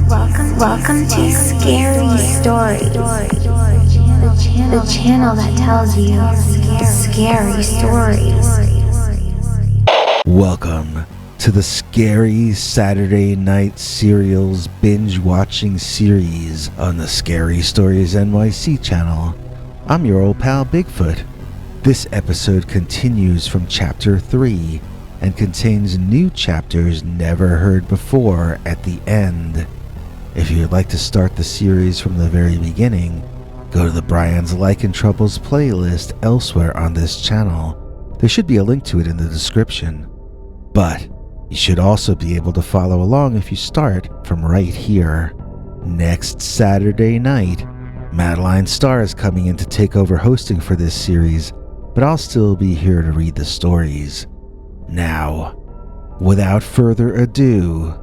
Welcome to Scary Stories, the channel that tells you scary stories. Welcome to the Scary Saturday Night Serials binge watching series on the Scary Stories NYC channel. I'm your old pal Bigfoot. This episode continues from Chapter 3 and contains new chapters never heard before at the end. If you'd like to start the series from the very beginning, go to the Bryan's Lycan Troubles playlist elsewhere on this channel. There should be a link to it in the description. But you should also be able to follow along if you start from right here. Next Saturday night, Madeline Starr is coming in to take over hosting for this series, but I'll still be here to read the stories. Now, without further ado,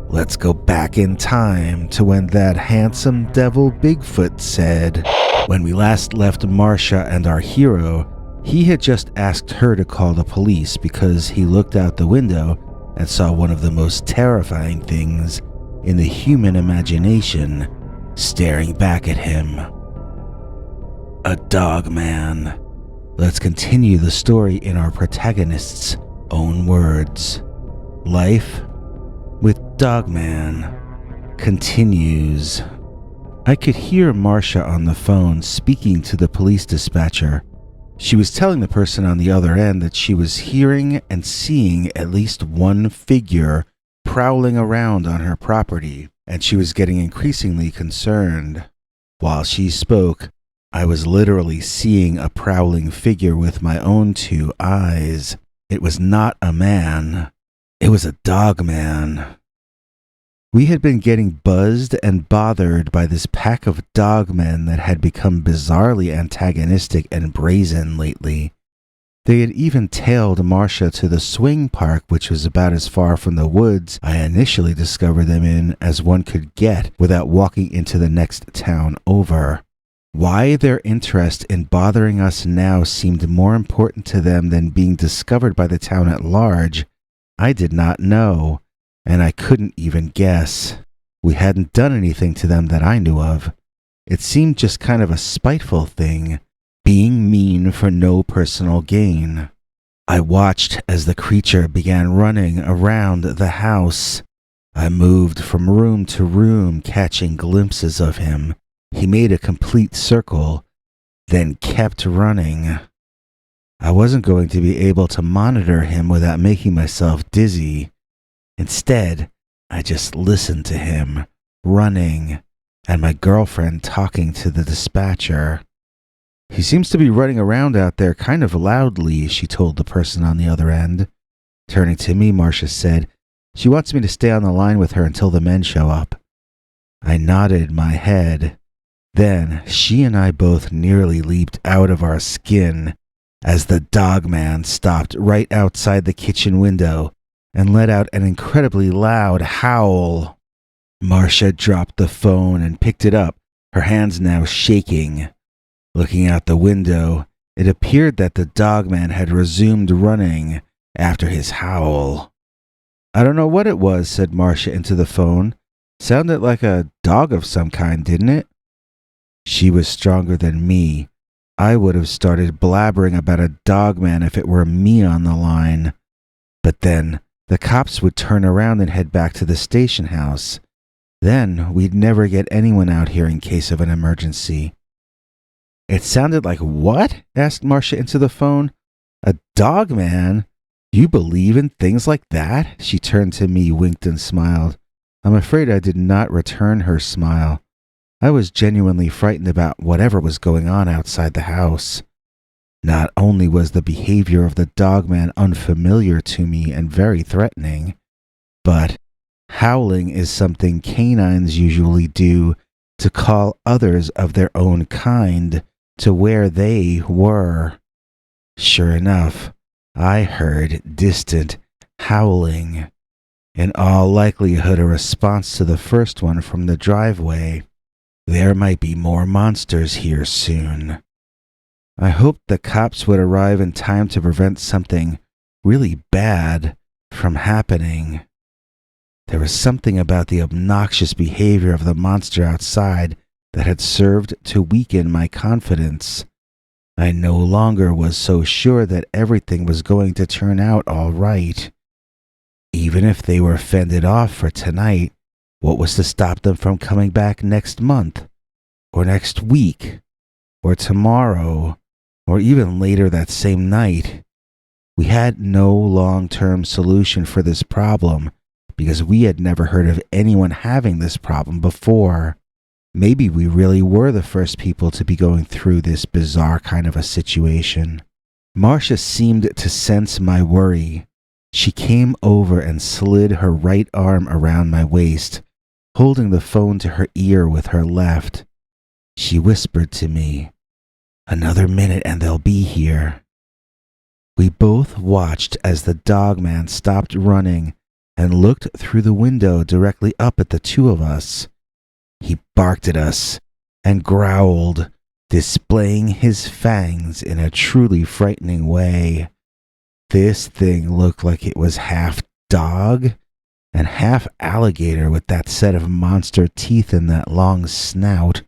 let's go back in time to when that handsome devil Bigfoot said. When we last left Marcia and our hero, he had just asked her to call the police because he looked out the window and saw one of the most terrifying things in the human imagination staring back at him. A Dogman. Let's continue the story in our protagonist's own words. Life with Dogman continues. I could hear Marcia on the phone speaking to the police dispatcher. She was telling the person on the other end that she was hearing and seeing at least one figure prowling around on her property, and she was getting increasingly concerned. While she spoke, I was literally seeing a prowling figure with my own two eyes. It was not a man. It was a Dogman. We had been getting buzzed and bothered by this pack of dogmen that had become bizarrely antagonistic and brazen lately. They had even tailed Marcia to the swing park, which was about as far from the woods I initially discovered them in as one could get without walking into the next town over. Why their interest in bothering us now seemed more important to them than being discovered by the town at large, I did not know. And I couldn't even guess. We hadn't done anything to them that I knew of. It seemed just kind of a spiteful thing, being mean for no personal gain. I watched as the creature began running around the house. I moved from room to room, catching glimpses of him. He made a complete circle, then kept running. I wasn't going to be able to monitor him without making myself dizzy. Instead, I just listened to him, running, and my girlfriend talking to the dispatcher. He seems to be running around out there kind of loudly, she told the person on the other end. Turning to me, Marcia said, she wants me to stay on the line with her until the men show up. I nodded my head. Then, she and I both nearly leaped out of our skin as the Dogman stopped right outside the kitchen window and let out an incredibly loud howl. Marcia dropped the phone and picked it up, her hands now shaking. Looking out the window, it appeared that the Dogman had resumed running after his howl. I don't know what it was, said Marcia into the phone. Sounded like a dog of some kind, didn't it? She was stronger than me. I would have started blabbering about a Dogman if it were me on the line. But then the cops would turn around and head back to the station house. Then we'd never get anyone out here in case of an emergency. It sounded like what? Asked Marcia into the phone. A Dogman? You believe in things like that? She turned to me, winked and smiled. I'm afraid I did not return her smile. I was genuinely frightened about whatever was going on outside the house. Not only was the behavior of the Dogman unfamiliar to me and very threatening, but howling is something canines usually do to call others of their own kind to where they were. Sure enough, I heard distant howling, in all likelihood a response to the first one from the driveway. There might be more monsters here soon. I hoped the cops would arrive in time to prevent something really bad from happening. There was something about the obnoxious behavior of the monster outside that had served to weaken my confidence. I no longer was so sure that everything was going to turn out all right. Even if they were fended off for tonight, what was to stop them from coming back next month, or next week, or tomorrow, or even later that same night? We had no long-term solution for this problem because we had never heard of anyone having this problem before. Maybe we really were the first people to be going through this bizarre kind of a situation. Marcia seemed to sense my worry. She came over and slid her right arm around my waist, holding the phone to her ear with her left. She whispered to me, "Another minute and they'll be here." We both watched as the dogman stopped running and looked through the window directly up at the two of us. He barked at us and growled, displaying his fangs in a truly frightening way. This thing looked like it was half dog and half alligator with that set of monster teeth and that long snout.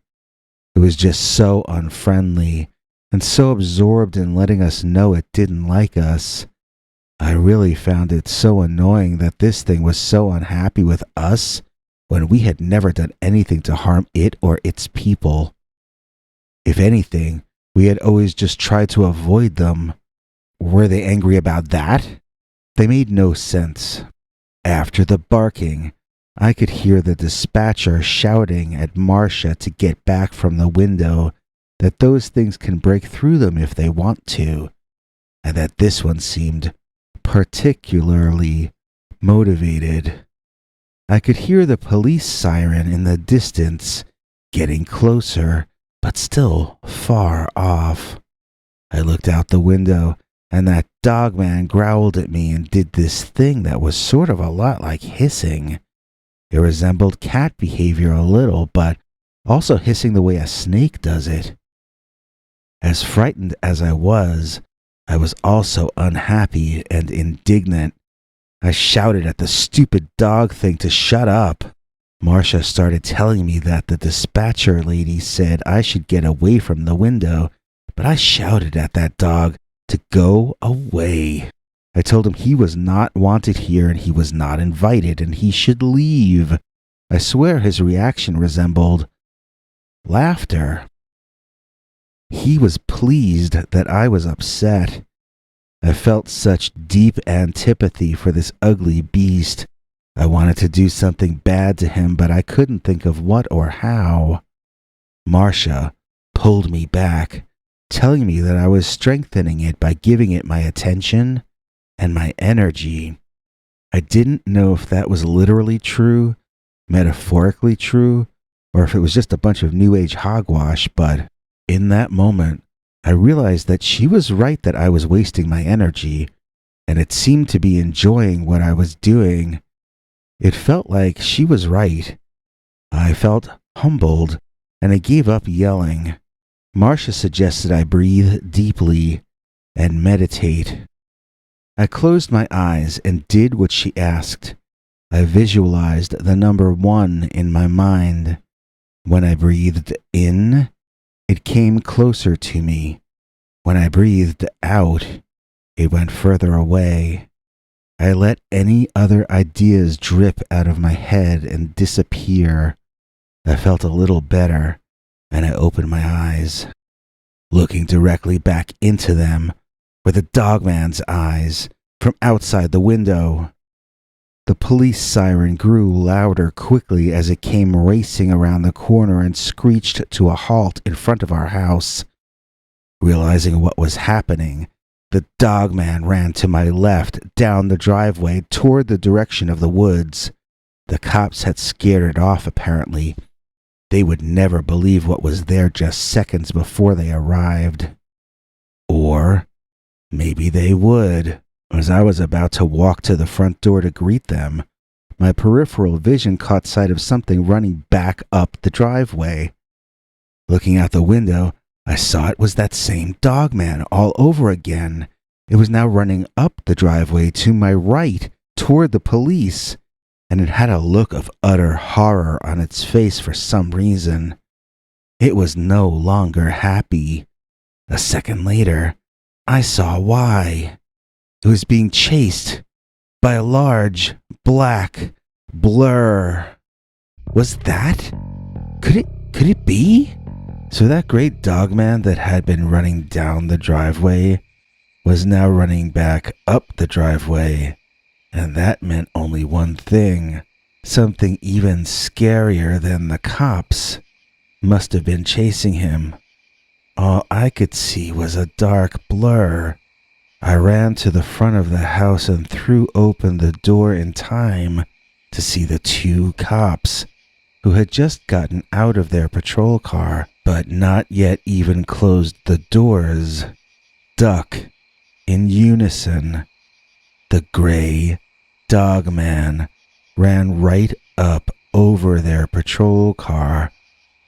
It was just so unfriendly and so absorbed in letting us know it didn't like us. I really found it so annoying that this thing was so unhappy with us when we had never done anything to harm it or its people. If anything, we had always just tried to avoid them. Were they angry about that? They made no sense. After the barking, I could hear the dispatcher shouting at Marcia to get back from the window, that those things can break through them if they want to, and that this one seemed particularly motivated. I could hear the police siren in the distance, getting closer, but still far off. I looked out the window, and that dogman growled at me and did this thing that was sort of a lot like hissing. It resembled cat behavior a little, but also hissing the way a snake does it. As frightened as I was also unhappy and indignant. I shouted at the stupid dog thing to shut up. Marcia started telling me that the dispatcher lady said I should get away from the window, but I shouted at that dog to go away. I told him he was not wanted here and he was not invited and he should leave. I swear his reaction resembled laughter. He was pleased that I was upset. I felt such deep antipathy for this ugly beast. I wanted to do something bad to him, but I couldn't think of what or how. Marcia pulled me back, telling me that I was strengthening it by giving it my attention and my energy. I didn't know if that was literally true, metaphorically true, or if it was just a bunch of New Age hogwash, but in that moment, I realized that she was right that I was wasting my energy, and it seemed to be enjoying what I was doing. It felt like she was right. I felt humbled, and I gave up yelling. Marcia suggested I breathe deeply and meditate. I closed my eyes and did what she asked. I visualized the number 1 in my mind. When I breathed in, it came closer to me. When I breathed out, it went further away. I let any other ideas drip out of my head and disappear. I felt a little better, and I opened my eyes. Looking directly back into them were the dogman's eyes from outside the window. The police siren grew louder quickly as it came racing around the corner and screeched to a halt in front of our house. Realizing what was happening, the dogman ran to my left, down the driveway, toward the direction of the woods. The cops had scared it off, apparently. They would never believe what was there just seconds before they arrived. Or maybe they would. As I was about to walk to the front door to greet them, my peripheral vision caught sight of something running back up the driveway. Looking out the window, I saw it was that same dogman all over again. It was now running up the driveway to my right, toward the police, and it had a look of utter horror on its face for some reason. It was no longer happy. A second later, I saw why. It was being chased by a large, black blur. Was that? Could it be? So that great dogman that had been running down the driveway was now running back up the driveway. And that meant only one thing. Something even scarier than the cops must have been chasing him. All I could see was a dark blur. I ran to the front of the house and threw open the door in time to see the two cops who had just gotten out of their patrol car but not yet even closed the doors, duck in unison. The gray dogman ran right up over their patrol car,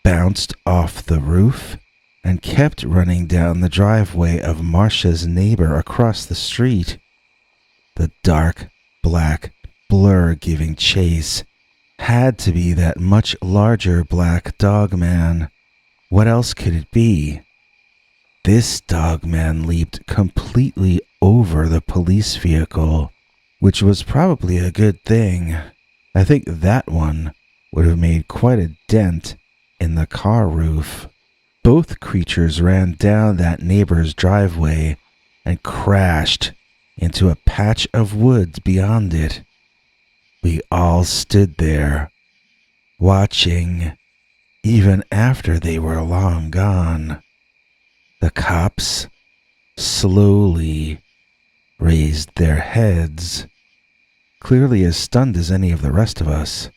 bounced off the roof, and kept running down the driveway of Marcia's neighbor across the street. The dark, black blur giving chase had to be that much larger black dogman. What else could it be? This dogman leaped completely over the police vehicle, which was probably a good thing. I think that one would have made quite a dent in the car roof. Both creatures ran down that neighbor's driveway and crashed into a patch of woods beyond it. We all stood there, watching, even after they were long gone. The cops slowly raised their heads, clearly as stunned as any of the rest of us.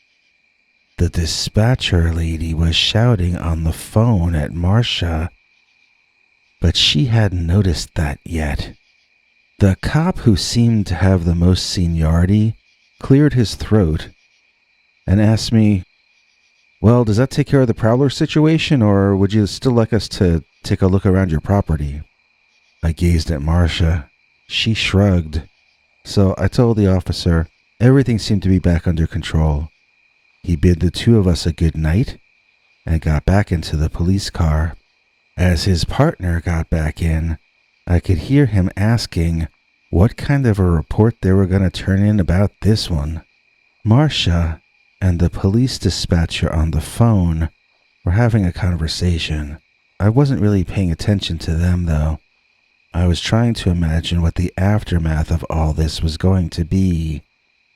The dispatcher lady was shouting on the phone at Marcia, but she hadn't noticed that yet. The cop who seemed to have the most seniority cleared his throat and asked me, "Well, does that take care of the prowler situation, or would you still like us to take a look around your property?" I gazed at Marcia. She shrugged. So I told the officer everything seemed to be back under control. He bid the two of us a good night and got back into the police car. As his partner got back in, I could hear him asking what kind of a report they were going to turn in about this one. Marcia and the police dispatcher on the phone were having a conversation. I wasn't really paying attention to them, though. I was trying to imagine what the aftermath of all this was going to be.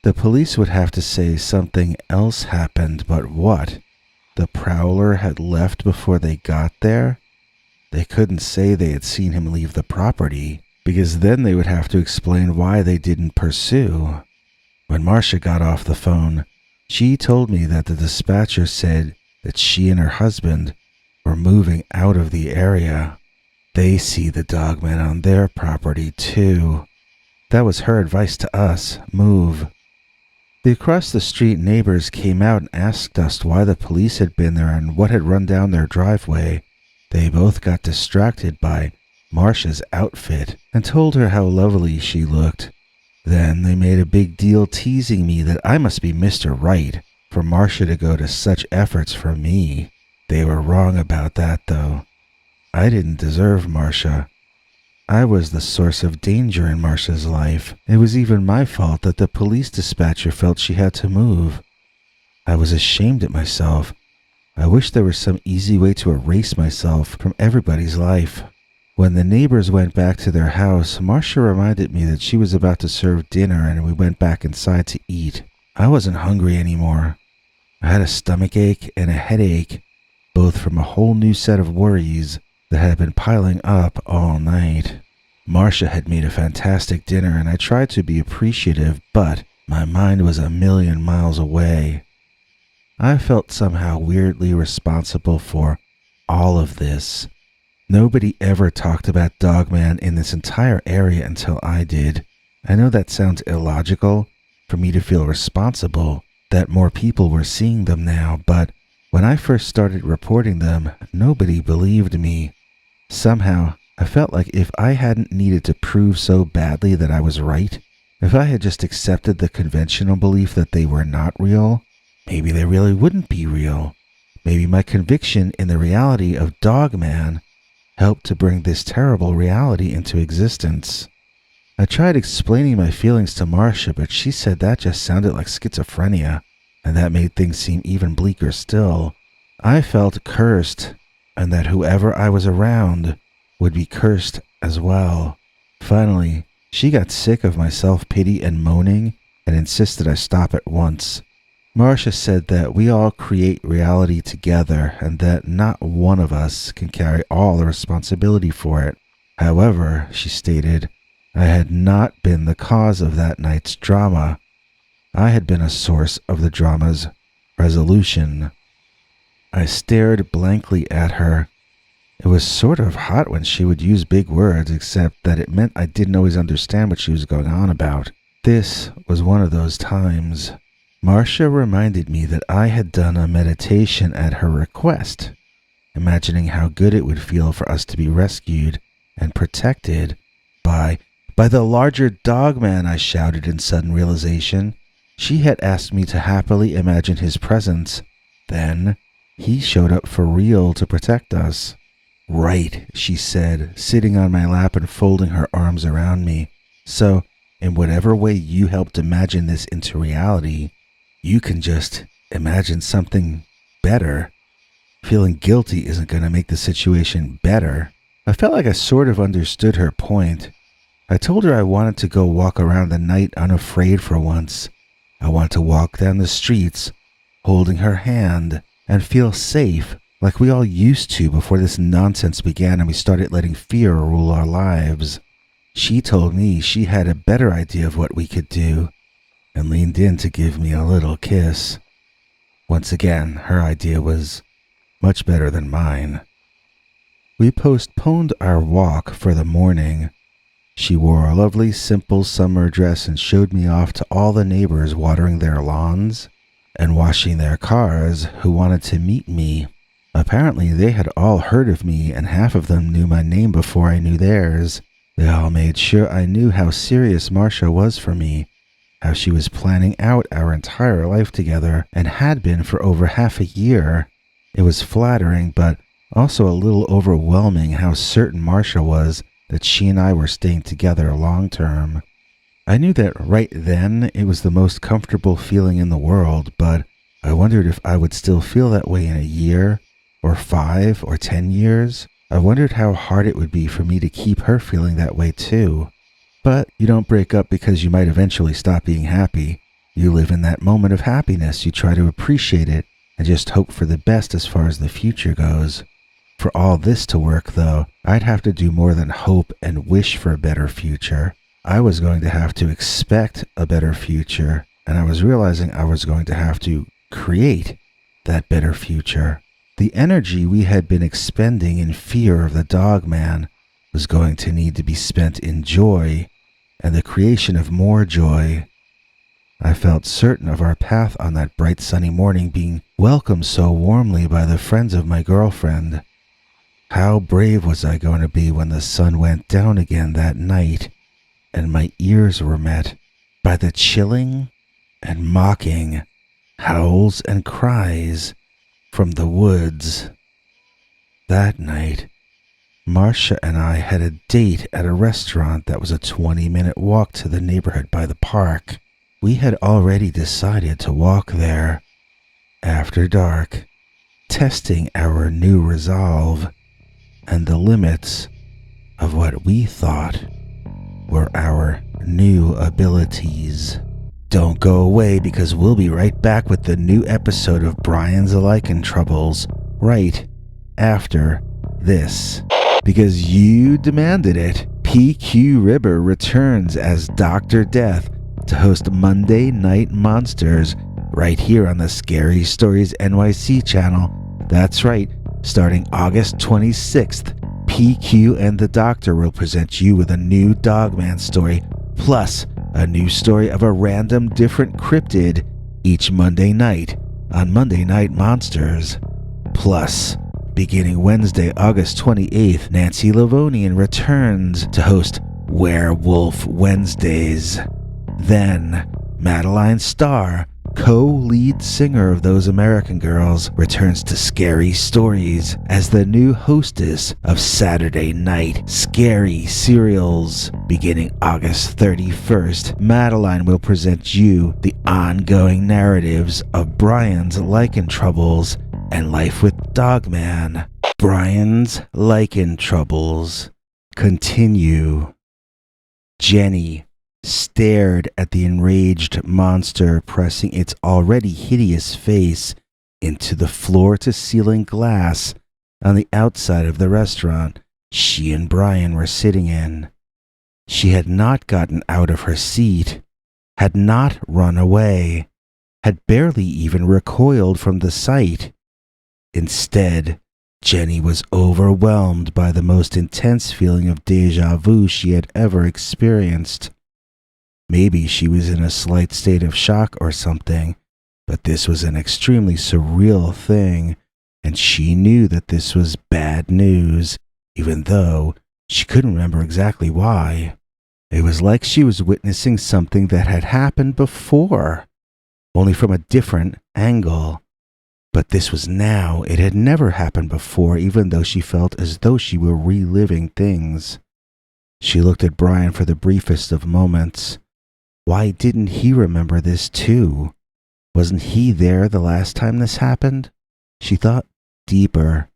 The police would have to say something else happened, but what? The prowler had left before they got there? They couldn't say they had seen him leave the property, because then they would have to explain why they didn't pursue. When Marcia got off the phone, she told me that the dispatcher said that she and her husband were moving out of the area. They see the dogman on their property too. That was her advice to us, move. The across the street neighbors came out and asked us why the police had been there and what had run down their driveway. They both got distracted by Marcia's outfit and told her how lovely she looked. Then they made a big deal teasing me that I must be Mr. Right for Marcia to go to such efforts for me. They were wrong about that, though. I didn't deserve Marcia. I was the source of danger in Marcia's life. It was even my fault that the police dispatcher felt she had to move. I was ashamed at myself. I wish there was some easy way to erase myself from everybody's life. When the neighbors went back to their house, Marcia reminded me that she was about to serve dinner and we went back inside to eat. I wasn't hungry anymore. I had a stomachache and a headache, both from a whole new set of worries that had been piling up all night. Marcia had made a fantastic dinner and I tried to be appreciative, but my mind was a million miles away. I felt somehow weirdly responsible for all of this. Nobody ever talked about Dogman in this entire area until I did. I know that sounds illogical for me to feel responsible that more people were seeing them now, but when I first started reporting them, nobody believed me. Somehow, I felt like if I hadn't needed to prove so badly that I was right, If I had just accepted the conventional belief that they were not real, maybe they really wouldn't be real. Maybe my conviction in the reality of Dogman helped to bring this terrible reality into existence. I tried explaining my feelings to Marcia, but she said that just sounded like schizophrenia, and that made things seem even bleaker still. I felt cursed, and that whoever I was around would be cursed as well. Finally, she got sick of my self-pity and moaning and insisted I stop at once. Marcia said that we all create reality together and that not one of us can carry all the responsibility for it. However, she stated, I had not been the cause of that night's drama. I had been a source of the drama's resolution. I stared blankly at her. It was sort of hot when she would use big words, except that it meant I didn't always understand what she was going on about. This was one of those times. Marcia reminded me that I had done a meditation at her request, imagining how good it would feel for us to be rescued and protected by the larger Dogman, I shouted in sudden realization. She had asked me to happily imagine his presence. Then he showed up for real to protect us. Right, she said, sitting on my lap and folding her arms around me. So, in whatever way you helped imagine this into reality, you can just imagine something better. Feeling guilty isn't going to make the situation better. I felt like I sort of understood her point. I told her I wanted to go walk around the night unafraid for once. I wanted to walk down the streets, holding her hand, and feel safe, like we all used to before this nonsense began and we started letting fear rule our lives. She told me she had a better idea of what we could do, and leaned in to give me a little kiss. Once again, her idea was much better than mine. We postponed our walk for the morning. She wore a lovely, simple summer dress and showed me off to all the neighbors watering their lawns and washing their cars who wanted to meet me. Apparently, they had all heard of me, and half of them knew my name before I knew theirs. They all made sure I knew how serious Marcia was for me, how she was planning out our entire life together and had been for over half a year. It was flattering, but also a little overwhelming how certain Marcia was that she and I were staying together long term. I knew that right then it was the most comfortable feeling in the world, but I wondered if I would still feel that way in a year, or 5 or 10 years. I wondered how hard it would be for me to keep her feeling that way too. But you don't break up because you might eventually stop being happy. You live in that moment of happiness, you try to appreciate it, and just hope for the best as far as the future goes. For all this to work, though, I'd have to do more than hope and wish for a better future. I was going to have to expect a better future, and I was realizing I was going to have to create that better future. The energy we had been expending in fear of the Dogman was going to need to be spent in joy and the creation of more joy. I felt certain of our path on that bright sunny morning being welcomed so warmly by the friends of my girlfriend. How brave was I going to be when the sun went down again that night and my ears were met by the chilling and mocking howls and cries from the woods. That night, Marcia and I had a date at a restaurant that was a 20-minute walk to the neighborhood by the park. We had already decided to walk there after dark, testing our new resolve and the limits of what we thought were our new abilities. Don't go away because we'll be right back with the new episode of Bryan's Lycan Troubles right after this. Because you demanded it, PQ Ribber returns as Dr. Death to host Monday Night Monsters right here on the Scary Stories NYC channel. That's right, starting August 26th, PQ and the Doctor will present you with a new Dogman story, plus a new story of a random different cryptid each Monday night on Monday Night Monsters. Plus, beginning Wednesday, August 28th, Nancy Livonian returns to host Werewolf Wednesdays. Then, Madeline Starr, co-lead singer of Those American Girls, returns to Scary Stories as the new hostess of Saturday Night Scary Serials. Beginning August 31st, Madeline will present you the ongoing narratives of Bryan's Lycan troubles and life with Dogman. Bryan's Lycan troubles continue. Jenny stared at the enraged monster pressing its already hideous face into the floor-to-ceiling glass on the outside of the restaurant she and Bryan were sitting in. She had not gotten out of her seat, had not run away, had barely even recoiled from the sight. Instead, Jenny was overwhelmed by the most intense feeling of déjà vu she had ever experienced. Maybe she was in a slight state of shock or something, but this was an extremely surreal thing, and she knew that this was bad news, even though she couldn't remember exactly why. It was like she was witnessing something that had happened before, only from a different angle. But this was now. It had never happened before, even though she felt as though she were reliving things. She looked at Bryan for the briefest of moments. Why didn't he remember this too? Wasn't he there the last time this happened? She thought deeper.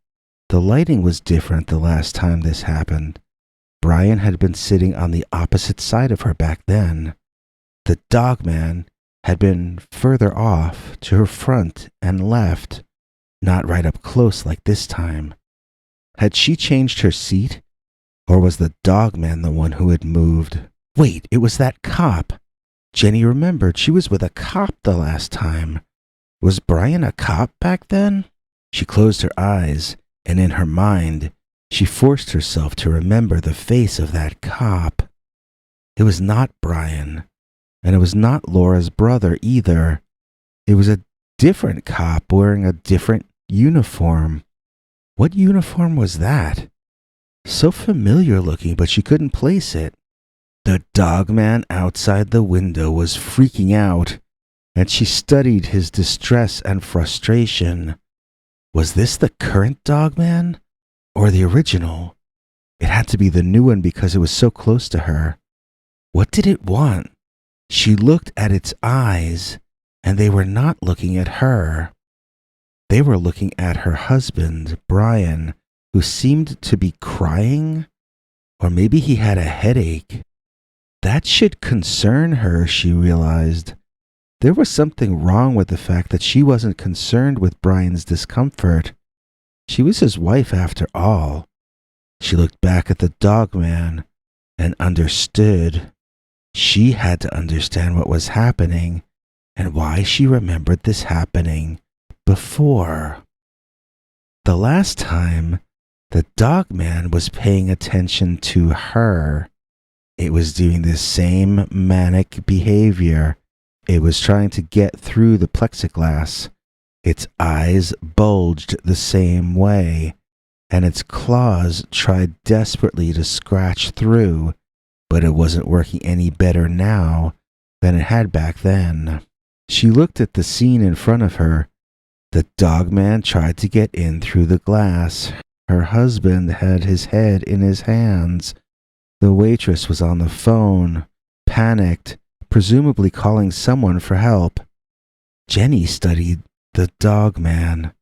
The lighting was different the last time this happened. Bryan had been sitting on the opposite side of her back then. The Dogman had been further off, to her front and left, not right up close like this time. Had she changed her seat? Or was the Dogman the one who had moved? Wait, it was that cop. Jenny remembered she was with a cop the last time. Was Bryan a cop back then? She closed her eyes, and in her mind, she forced herself to remember the face of that cop. It was not Bryan, and it was not Laura's brother either. It was a different cop wearing a different uniform. What uniform was that? So familiar looking, but she couldn't place it. The Dogman outside the window was freaking out, and she studied his distress and frustration. Was this the current Dogman? Or the original? It had to be the new one because it was so close to her. What did it want? She looked at its eyes, and they were not looking at her. They were looking at her husband, Bryan, who seemed to be crying. Or maybe he had a headache. That should concern her, she realized. There was something wrong with the fact that she wasn't concerned with Bryan's discomfort. She was his wife after all. She looked back at the Dogman and understood. She had to understand what was happening and why she remembered this happening before. The last time, the Dogman was paying attention to her. It was doing the same manic behavior. It was trying to get through the plexiglass. Its eyes bulged the same way, and its claws tried desperately to scratch through, but it wasn't working any better now than it had back then. She looked at the scene in front of her. The Dogman tried to get in through the glass. Her husband had his head in his hands. The waitress was on the phone, panicked, presumably calling someone for help. Jenny studied the Dogman.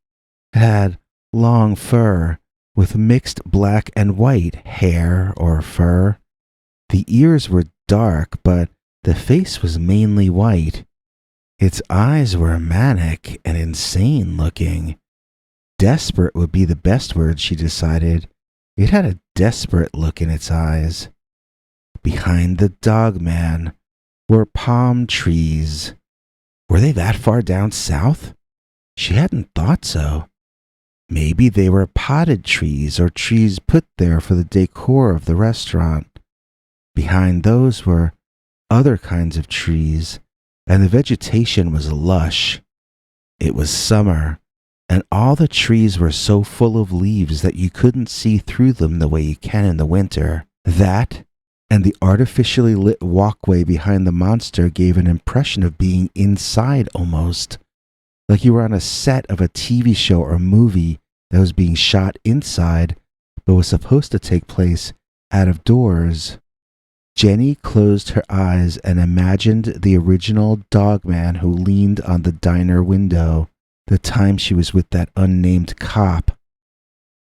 It had long fur with mixed black and white hair or fur. The ears were dark, but the face was mainly white. Its eyes were manic and insane looking. Desperate would be the best word, she decided. It had a desperate look in its eyes. Behind the Dogman were palm trees. Were they that far down south? She hadn't thought so. Maybe they were potted trees or trees put there for the decor of the restaurant. Behind those were other kinds of trees, and the vegetation was lush. It was summer, and all the trees were so full of leaves that you couldn't see through them the way you can in the winter. That and the artificially lit walkway behind the monster gave an impression of being inside almost, like you were on a set of a TV show or movie that was being shot inside but was supposed to take place out of doors. Jenny closed her eyes and imagined the original Dogman who leaned on the diner window the time she was with that unnamed cop.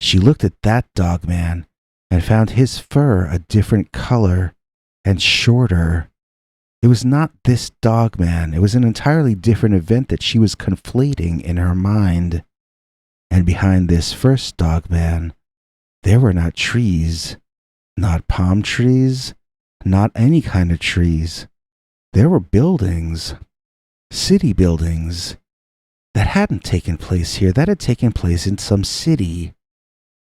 She looked at that Dogman and found his fur a different color and shorter. It was not this Dogman. It was an entirely different event that she was conflating in her mind. And behind this first Dogman, there were not trees, not palm trees, not any kind of trees. There were buildings, city buildings, that hadn't taken place here, that had taken place in some city.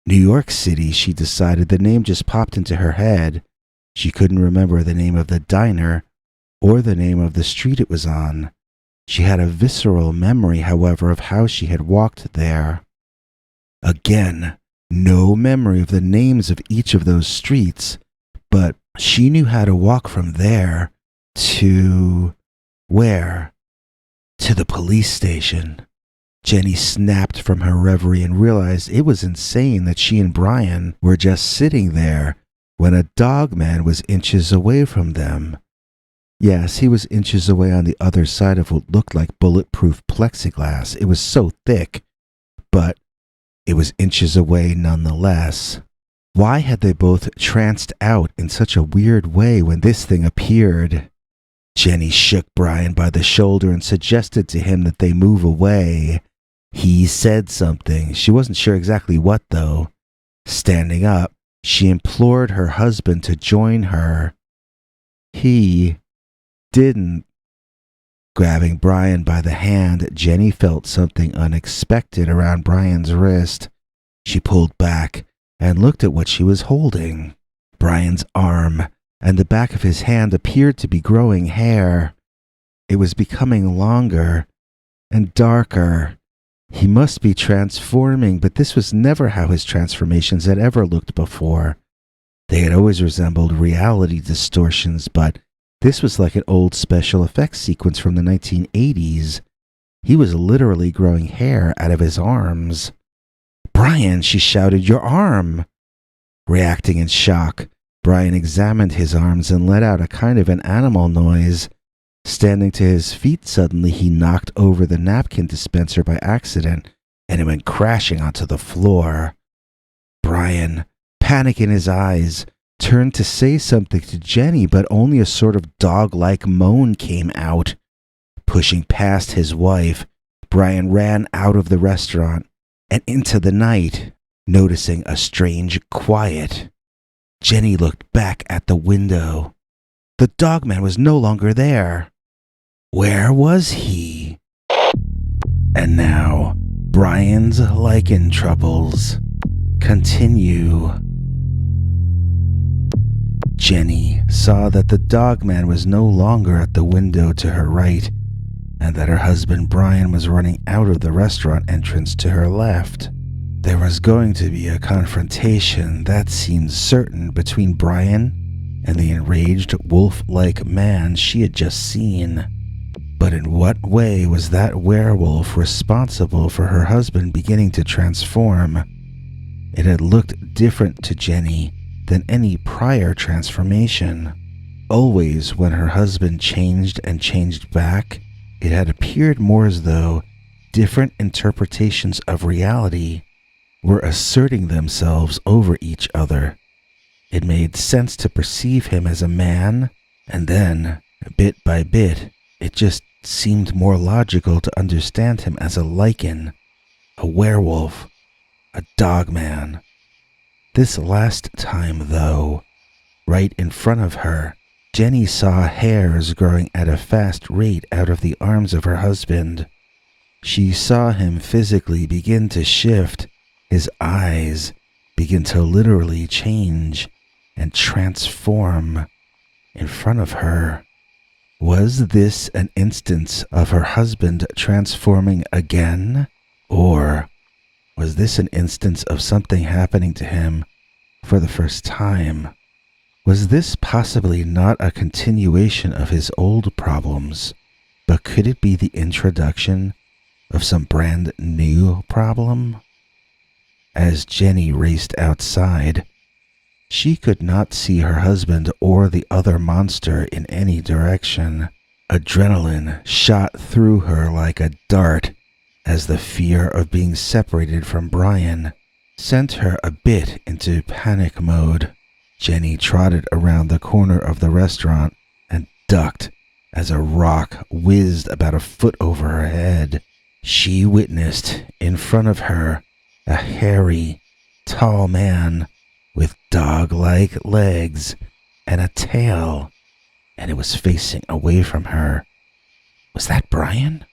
New York City, she decided. The name just popped into her head. She couldn't remember the name of the diner or the name of the street it was on. She had a visceral memory, however, of how she had walked there. Again, no memory of the names of each of those streets, but she knew how to walk from there to where? To the police station. Jenny snapped from her reverie and realized it was insane that she and Bryan were just sitting there when a Dogman was inches away from them. Yes, he was inches away on the other side of what looked like bulletproof plexiglass. It was so thick, but it was inches away nonetheless. Why had they both tranced out in such a weird way when this thing appeared? Jenny shook Bryan by the shoulder and suggested to him that they move away. He said something. She wasn't sure exactly what, though. Standing up, she implored her husband to join her. He didn't. Grabbing Bryan by the hand, Jenny felt something unexpected around Bryan's wrist. She pulled back and looked at what she was holding. Bryan's arm and the back of his hand appeared to be growing hair. It was becoming longer and darker. He must be transforming, but this was never how his transformations had ever looked before. They had always resembled reality distortions, but this was like an old special effects sequence from the 1980s. He was literally growing hair out of his arms. "Bryan," she shouted, "your arm!" Reacting in shock, Bryan examined his arms and let out a kind of an animal noise. Standing to his feet suddenly, he knocked over the napkin dispenser by accident, and it went crashing onto the floor. Bryan, panic in his eyes, turned to say something to Jenny, but only a sort of dog-like moan came out. Pushing past his wife, Bryan ran out of the restaurant and into the night, noticing a strange quiet. Jenny looked back at the window. The Dogman was no longer there. Where was he? And now, Bryan's Lycan troubles continue. Jenny saw that the Dogman was no longer at the window to her right, and that her husband Bryan was running out of the restaurant entrance to her left. There was going to be a confrontation, that seemed certain, between Bryan and the enraged wolf-like man she had just seen. But in what way was that werewolf responsible for her husband beginning to transform? It had looked different to Jenny than any prior transformation. Always when her husband changed and changed back, it had appeared more as though different interpretations of reality were asserting themselves over each other. It made sense to perceive him as a man, and then, bit by bit, it just seemed more logical to understand him as a Lycan, a werewolf, a Dogman. This last time, though, right in front of her, Jenny saw hairs growing at a fast rate out of the arms of her husband. She saw him physically begin to shift, his eyes begin to literally change and transform in front of her. Was this an instance of her husband transforming again? Or was this an instance of something happening to him for the first time? Was this possibly not a continuation of his old problems, but could it be the introduction of some brand new problem? As Jenny raced outside, she could not see her husband or the other monster in any direction. Adrenaline shot through her like a dart as the fear of being separated from Bryan sent her a bit into panic mode. Jenny trotted around the corner of the restaurant and ducked as a rock whizzed about a foot over her head. She witnessed in front of her a hairy, tall man with dog-like legs and a tail, and it was facing away from her. Was that Bryan?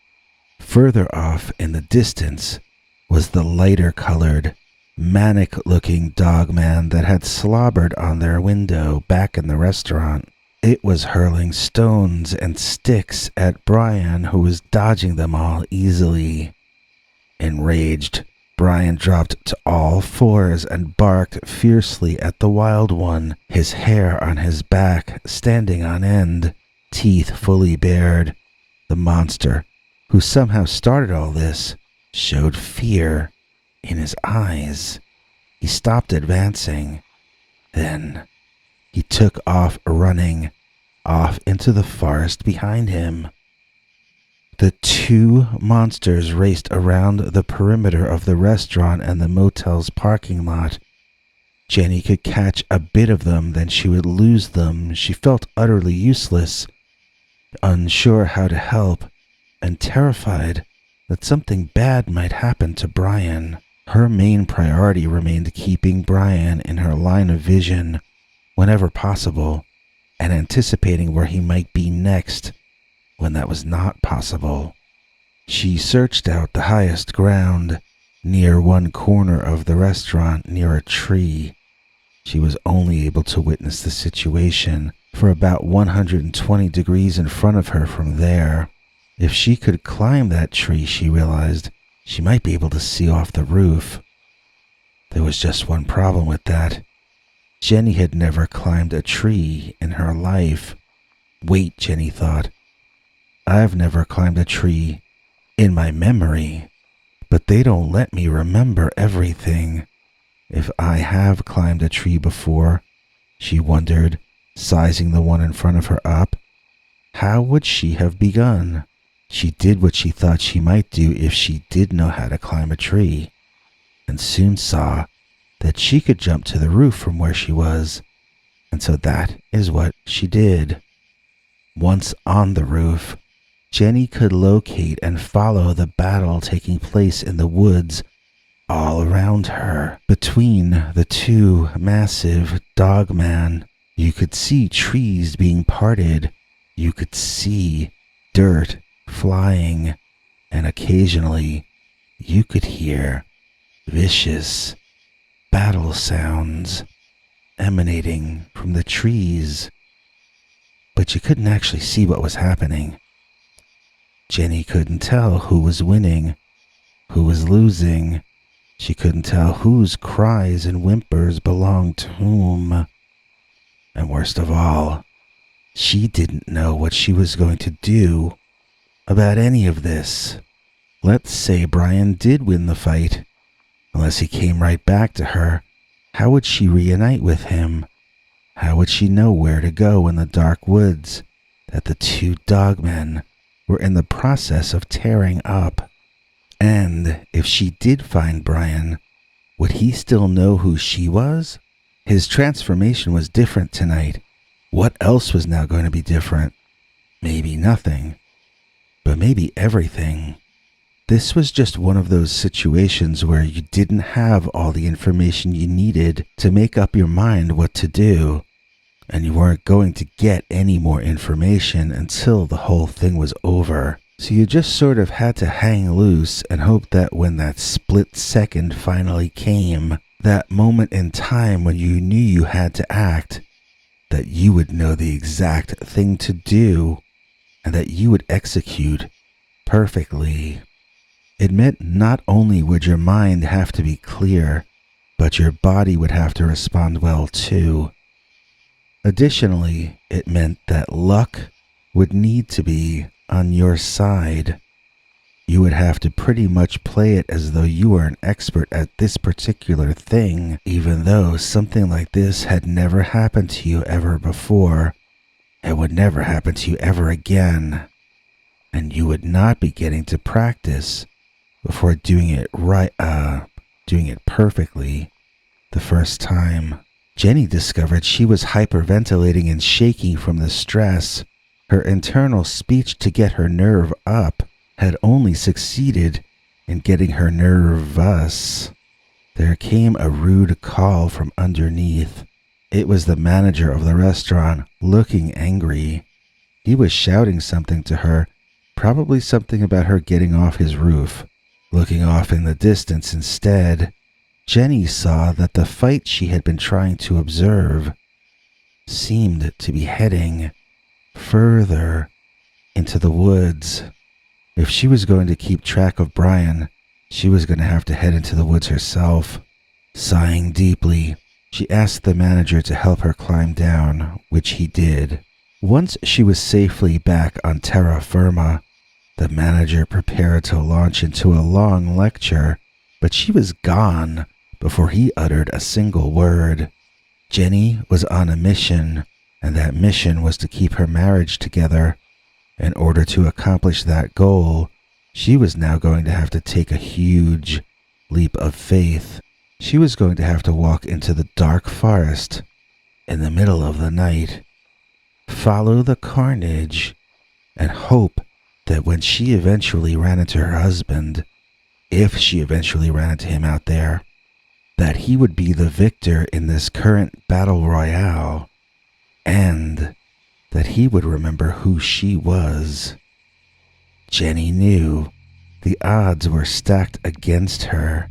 Further off in the distance was the lighter-colored, manic-looking dogman that had slobbered on their window back in the restaurant. It was hurling stones and sticks at Bryan, who was dodging them all easily. Enraged, Bryan dropped to all fours and barked fiercely at the wild one, his hair on his back standing on end, teeth fully bared. The monster, who somehow started all this, showed fear in his eyes. He stopped advancing. Then he took off running, off into the forest behind him. The two monsters raced around the perimeter of the restaurant and the motel's parking lot. Jenny could catch a bit of them, then she would lose them. She felt utterly useless, unsure how to help, and terrified that something bad might happen to Bryan. Her main priority remained keeping Bryan in her line of vision whenever possible, and anticipating where he might be next when that was not possible. She searched out the highest ground, near one corner of the restaurant, near a tree. She was only able to witness the situation for about 120 degrees in front of her from there. If she could climb that tree, she realized, she might be able to see off the roof. There was just one problem with that. Jenny had never climbed a tree in her life. Wait, Jenny thought. I've never climbed a tree in my memory, but they don't let me remember everything. If I have climbed a tree before, she wondered, sizing the one in front of her up, how would she have begun? She did what she thought she might do if she did know how to climb a tree, and soon saw that she could jump to the roof from where she was, and so that is what she did. Once on the roof, Jenny could locate and follow the battle taking place in the woods all around her. Between the two massive dogmen, you could see trees being parted, you could see dirt flying, and occasionally you could hear vicious battle sounds emanating from the trees. But you couldn't actually see what was happening. Jenny couldn't tell who was winning, who was losing. She couldn't tell whose cries and whimpers belonged to whom. And worst of all, she didn't know what she was going to do about any of this. Let's say Bryan did win the fight. Unless he came right back to her, how would she reunite with him? How would she know where to go in the dark woods that the two dogmen were in the process of tearing up? And if she did find Bryan, would he still know who she was? His transformation was different tonight. What else was now going to be different? Maybe nothing, but maybe everything. This was just one of those situations where you didn't have all the information you needed to make up your mind what to do, and you weren't going to get any more information until the whole thing was over. So you just sort of had to hang loose and hope that when that split second finally came, that moment in time when you knew you had to act, that you would know the exact thing to do and that you would execute perfectly. It meant not only would your mind have to be clear, but your body would have to respond well too. Additionally, it meant that luck would need to be on your side. You would have to pretty much play it as though you were an expert at this particular thing, even though something like this had never happened to you ever before. It would never happen to you ever again. And you would not be getting to practice before doing it perfectly the first time. Jenny discovered she was hyperventilating and shaking from the stress. Her internal speech to get her nerve up had only succeeded in getting her nervous. There came a rude call from underneath. It was the manager of the restaurant, looking angry. He was shouting something to her, probably something about her getting off his roof. Looking off in the distance instead, Jenny saw that the fight she had been trying to observe seemed to be heading further into the woods. If she was going to keep track of Bryan, she was going to have to head into the woods herself. Sighing deeply, she asked the manager to help her climb down, which he did. Once she was safely back on terra firma, the manager prepared to launch into a long lecture, but she was gone before he uttered a single word. Jenny was on a mission, and that mission was to keep her marriage together. In order to accomplish that goal, she was now going to have to take a huge leap of faith. She was going to have to walk into the dark forest in the middle of the night, follow the carnage, and hope that when she eventually ran into her husband, if she eventually ran into him out there, that he would be the victor in this current battle royale, and that he would remember who she was. Jenny knew the odds were stacked against her,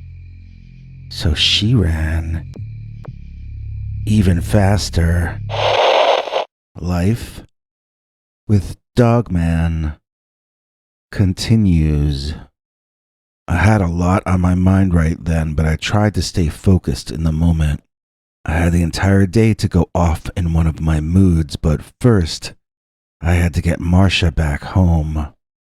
so she ran even faster. Life with Dogman continues. I had a lot on my mind right then, but I tried to stay focused in the moment. I had the entire day to go off in one of my moods, but first, I had to get Marcia back home.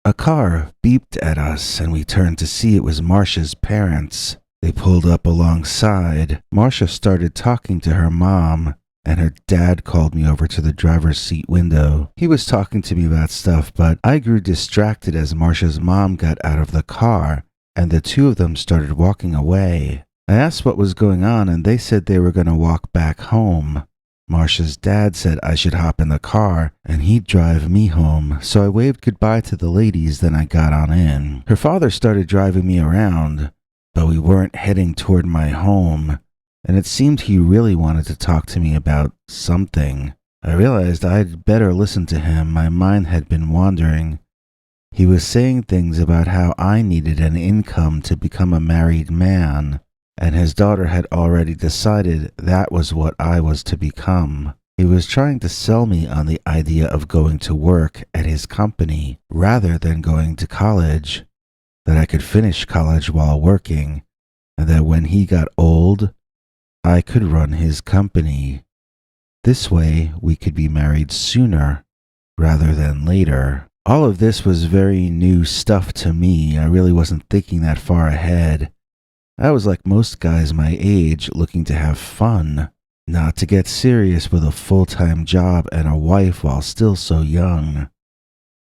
A car beeped at us, and we turned to see it was Marcia's parents. They pulled up alongside. Marcia started talking to her mom, and her dad called me over to the driver's seat window. He was talking to me about stuff, but I grew distracted as Marcia's mom got out of the car, and the two of them started walking away. I asked what was going on, and they said they were going to walk back home. Marcia's dad said I should hop in the car, and he'd drive me home, so I waved goodbye to the ladies, then I got on in. Her father started driving me around, but we weren't heading toward my home, and it seemed he really wanted to talk to me about something. I realized I'd better listen to him. My mind had been wandering. He was saying things about how I needed an income to become a married man, and his daughter had already decided that was what I was to become. He was trying to sell me on the idea of going to work at his company rather than going to college, that I could finish college while working, and that when he got old, I could run his company. This way, we could be married sooner rather than later. All of this was very new stuff to me. I really wasn't thinking that far ahead. I was like most guys my age, looking to have fun, not to get serious with a full-time job and a wife while still so young.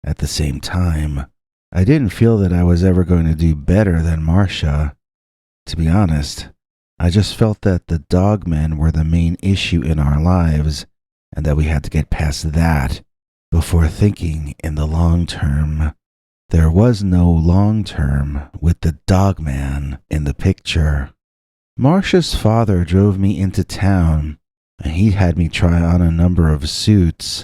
At the same time, I didn't feel that I was ever going to do better than Marcia. To be honest, I just felt that the dogmen were the main issue in our lives, and that we had to get past that before thinking in the long term. There was no long term with the dogman in the picture. Marcia's father drove me into town, and he had me try on a number of suits.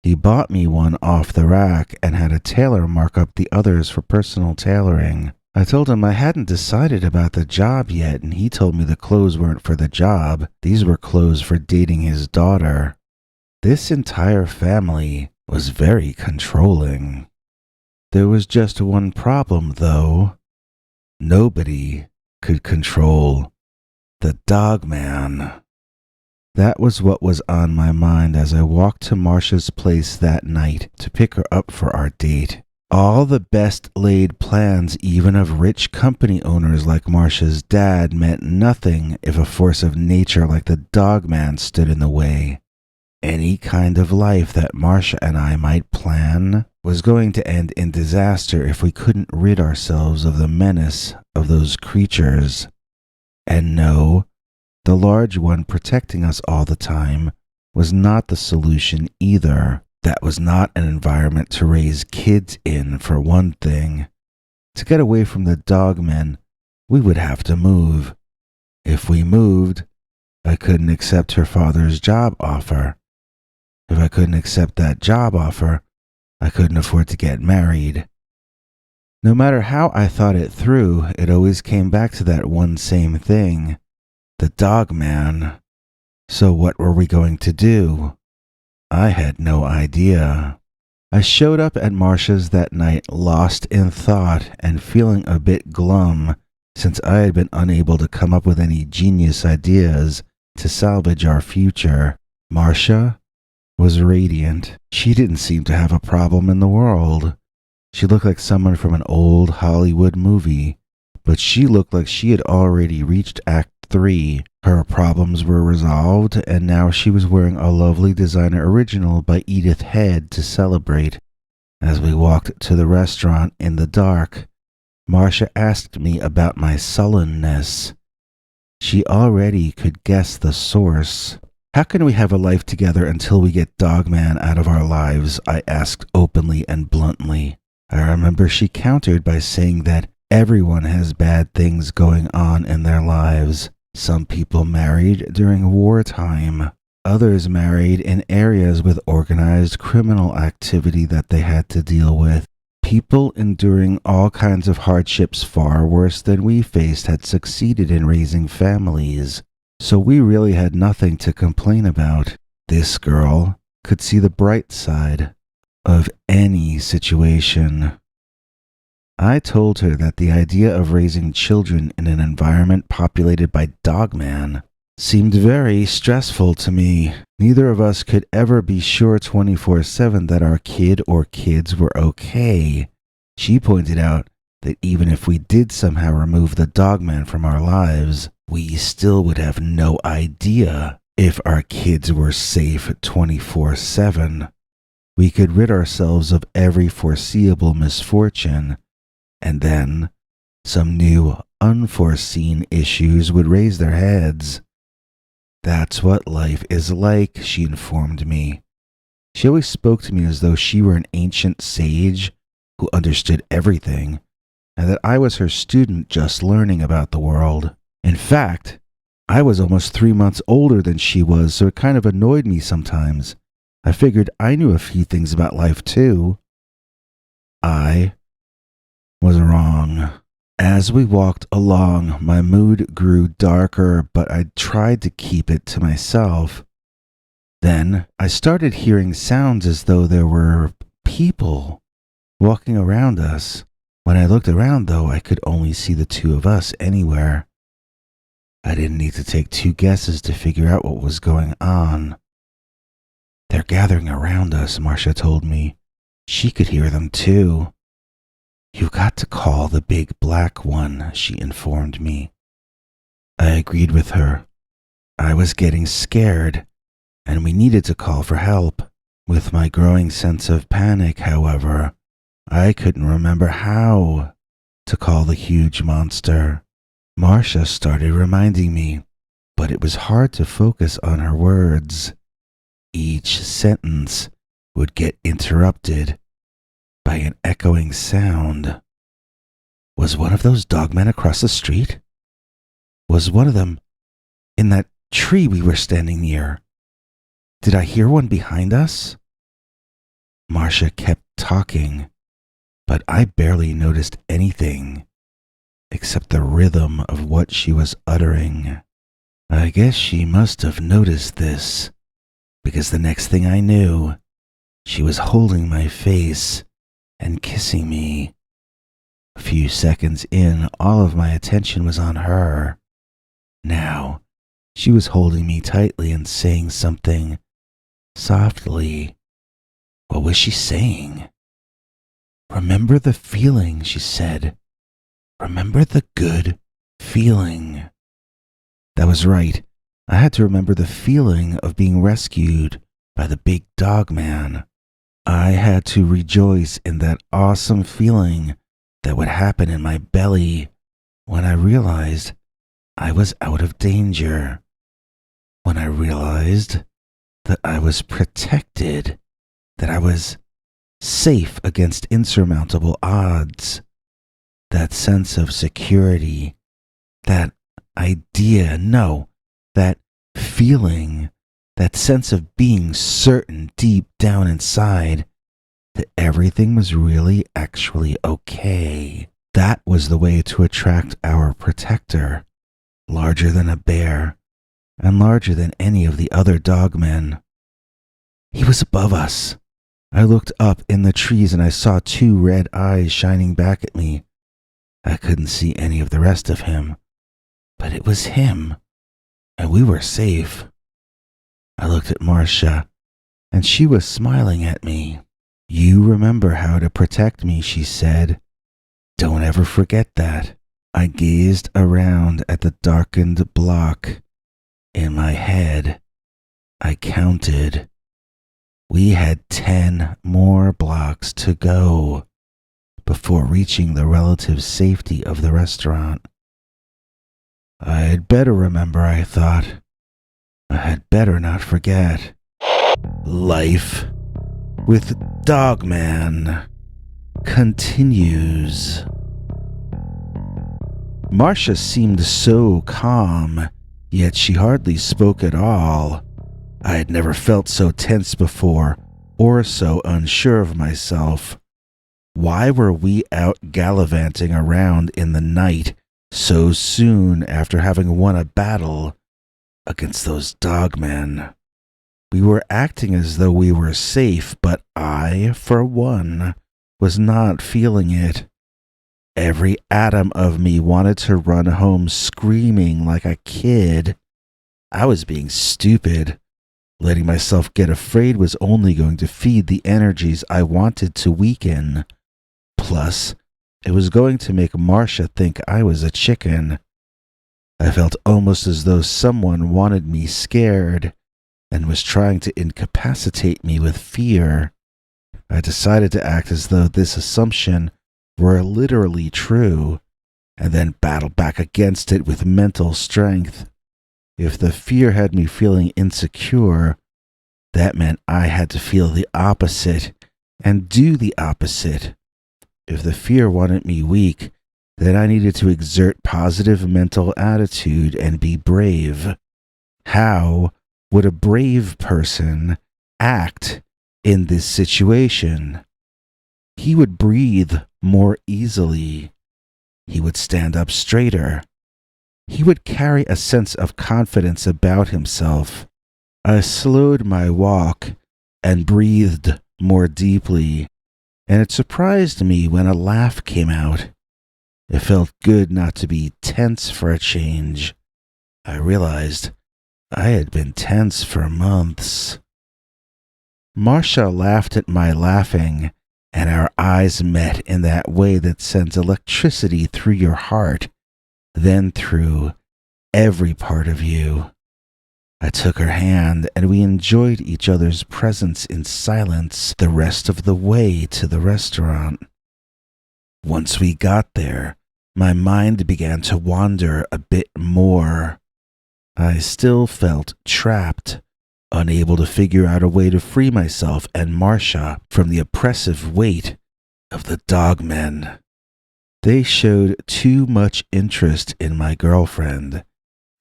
He bought me one off the rack and had a tailor mark up the others for personal tailoring. I told him I hadn't decided about the job yet, and he told me the clothes weren't for the job. These were clothes for dating his daughter. This entire family was very controlling. There was just one problem, though. Nobody could control the dogman. That was what was on my mind as I walked to Marcia's place that night to pick her up for our date. All the best laid plans, even of rich company owners like Marcia's dad, meant nothing if a force of nature like the Dogman stood in the way. Any kind of life that Marcia and I might plan was going to end in disaster if we couldn't rid ourselves of the menace of those creatures. And no, the large one protecting us all the time was not the solution either. That was not an environment to raise kids in, for one thing. To get away from the Dogmen, we would have to move. If we moved, I couldn't accept her father's job offer. If I couldn't accept that job offer, I couldn't afford to get married. No matter how I thought it through, it always came back to that one same thing. The Dogman. So what were we going to do? I had no idea. I showed up at Marcia's that night lost in thought and feeling a bit glum since I had been unable to come up with any genius ideas to salvage our future. Marcia was radiant. She didn't seem to have a problem in the world. She looked like someone from an old Hollywood movie, but she looked like she had already reached Act 3. Her problems were resolved, and now she was wearing a lovely designer original by Edith Head to celebrate. As we walked to the restaurant in the dark, Marcia asked me about my sullenness. She already could guess the source. How can we have a life together until we get Dogman out of our lives? I asked openly and bluntly. I remember she countered by saying that everyone has bad things going on in their lives. Some people married during wartime. Others married in areas with organized criminal activity that they had to deal with. People enduring all kinds of hardships far worse than we faced had succeeded in raising families. So we really had nothing to complain about. This girl could see the bright side of any situation. I told her that the idea of raising children in an environment populated by Dogman seemed very stressful to me. Neither of us could ever be sure 24/7 that our kid or kids were okay. She pointed out that even if we did somehow remove the Dogman from our lives, we still would have no idea if our kids were safe 24/7. We could rid ourselves of every foreseeable misfortune, and then some new unforeseen issues would raise their heads. That's what life is like, she informed me. She always spoke to me as though she were an ancient sage who understood everything, and that I was her student just learning about the world. In fact, I was almost 3 months older than she was, so it kind of annoyed me sometimes. I figured I knew a few things about life too. I was wrong. As we walked along, my mood grew darker, but I tried to keep it to myself. Then I started hearing sounds as though there were people walking around us. When I looked around, though, I could only see the two of us anywhere. I didn't need to take 2 guesses to figure out what was going on. They're gathering around us, Marcia told me. She could hear them too. You got to call the big black one, she informed me. I agreed with her. I was getting scared, and we needed to call for help. With my growing sense of panic, however, I couldn't remember how to call the huge monster. Marcia started reminding me, but it was hard to focus on her words. Each sentence would get interrupted by an echoing sound. Was one of those dogmen across the street? Was one of them in that tree we were standing near? Did I hear one behind us? Marcia kept talking, but I barely noticed anything except the rhythm of what she was uttering. I guess she must have noticed this, because the next thing I knew, she was holding my face and kissing me. A few seconds in, all of my attention was on her. Now, She was holding me tightly and saying something softly. What was she saying? Remember the feeling, she said. Remember the good feeling. That was right. I had to remember the feeling of being rescued by the big dog man. I had to rejoice in that awesome feeling that would happen in my belly when I realized I was out of danger. When I realized that I was protected, that I was safe against insurmountable odds. That sense of security, that idea, no, that feeling, that sense of being certain deep down inside that everything was really actually okay. That was the way to attract our protector, larger than a bear, and larger than any of the other dogmen. He was above us. I looked up in the trees and I saw 2 red eyes shining back at me. I couldn't see any of the rest of him, but it was him, and we were safe. I looked at Marcia, and she was smiling at me. You remember how to protect me, she said. Don't ever forget that. I gazed around at the darkened block. In my head, I counted. We had 10 more blocks to go before reaching the relative safety of the restaurant. I had better remember, I thought. I had better not forget. Life with Dogman continues. Marcia seemed so calm, yet she hardly spoke at all. I had never felt so tense before, or so unsure of myself. Why were we out gallivanting around in the night so soon after having won a battle against those dogmen? We were acting as though we were safe, but I, for one, was not feeling it. Every atom of me wanted to run home screaming like a kid. I was being stupid. Letting myself get afraid was only going to feed the energies I wanted to weaken. Plus, it was going to make Marcia think I was a chicken. I felt almost as though someone wanted me scared and was trying to incapacitate me with fear. I decided to act as though this assumption were literally true, and then battle back against it with mental strength. If the fear had me feeling insecure, that meant I had to feel the opposite and do the opposite. If the fear wanted me weak, then I needed to exert positive mental attitude and be brave. How would a brave person act in this situation? He would breathe more easily. He would stand up straighter. He would carry a sense of confidence about himself. I slowed my walk and breathed more deeply, and it surprised me when a laugh came out. It felt good not to be tense for a change. I realized I had been tense for months. Marcia laughed at my laughing, and our eyes met in that way that sends electricity through your heart, then through every part of you. I took her hand, and we enjoyed each other's presence in silence the rest of the way to the restaurant. Once we got there, my mind began to wander a bit more. I still felt trapped, unable to figure out a way to free myself and Marcia from the oppressive weight of the dogmen. They showed too much interest in my girlfriend,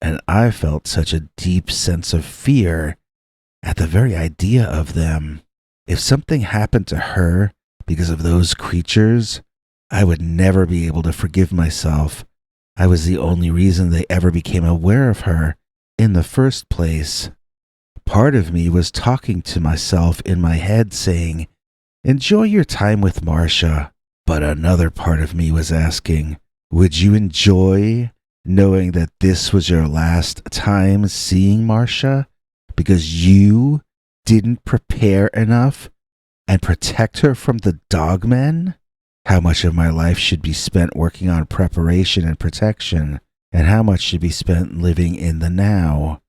and I felt such a deep sense of fear at the very idea of them. If something happened to her because of those creatures, I would never be able to forgive myself. I was the only reason they ever became aware of her in the first place. Part of me was talking to myself in my head saying, "Enjoy your time with Marcia." But another part of me was asking, "Would you enjoy knowing that this was your last time seeing Marcia because you didn't prepare enough and protect her from the dogmen? How much of my life should be spent working on preparation and protection, and how much should be spent living in the now?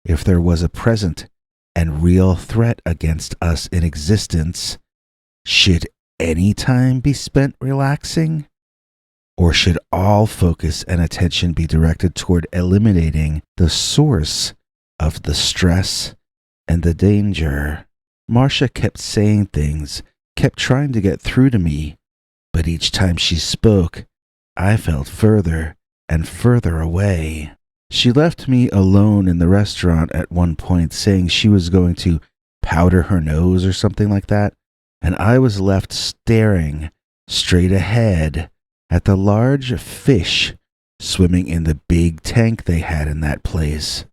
If there was a present and real threat against us in existence, should any time be spent relaxing? Or should all focus and attention be directed toward eliminating the source of the stress and the danger? Marcia kept saying things, kept trying to get through to me, but each time she spoke, I felt further and further away. She left me alone in the restaurant at one point, saying she was going to powder her nose or something like that, and I was left staring straight ahead at the large fish swimming in the big tank they had in that place.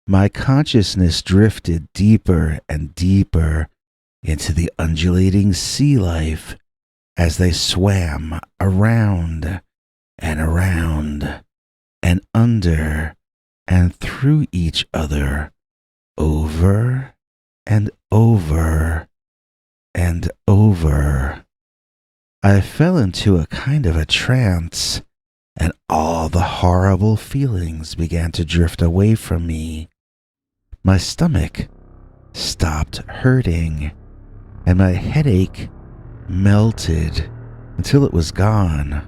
My consciousness drifted deeper and deeper into the undulating sea life as they swam around and around and under and through each other, over and over and over. I fell into a kind of a trance, and all the horrible feelings began to drift away from me. My stomach stopped hurting, and my headache melted until it was gone.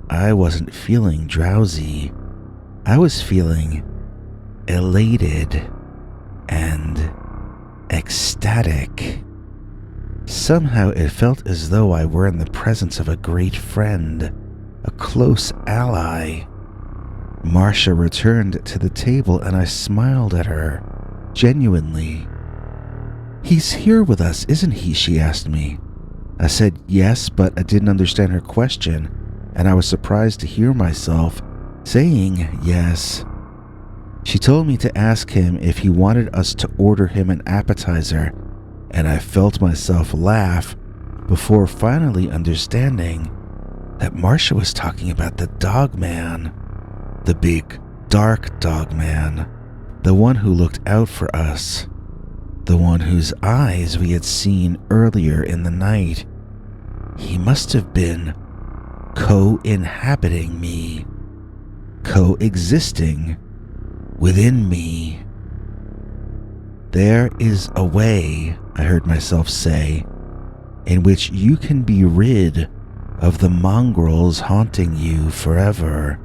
I wasn't feeling drowsy. I was feeling elated and ecstatic. Somehow it felt as though I were in the presence of a great friend, a close ally. Marcia returned to the table and I smiled at her, genuinely. "He's here with us, isn't he?" she asked me. I said yes, but I didn't understand her question, and I was surprised to hear myself saying yes. She told me to ask him if he wanted us to order him an appetizer, and I felt myself laugh before finally understanding that Marcia was talking about the Dogman, the big, dark Dogman, the one who looked out for us, the one whose eyes we had seen earlier in the night. He must have been co-inhabiting me, coexisting within me. "There is a way," I heard myself say, "in which you can be rid of the mongrels haunting you forever.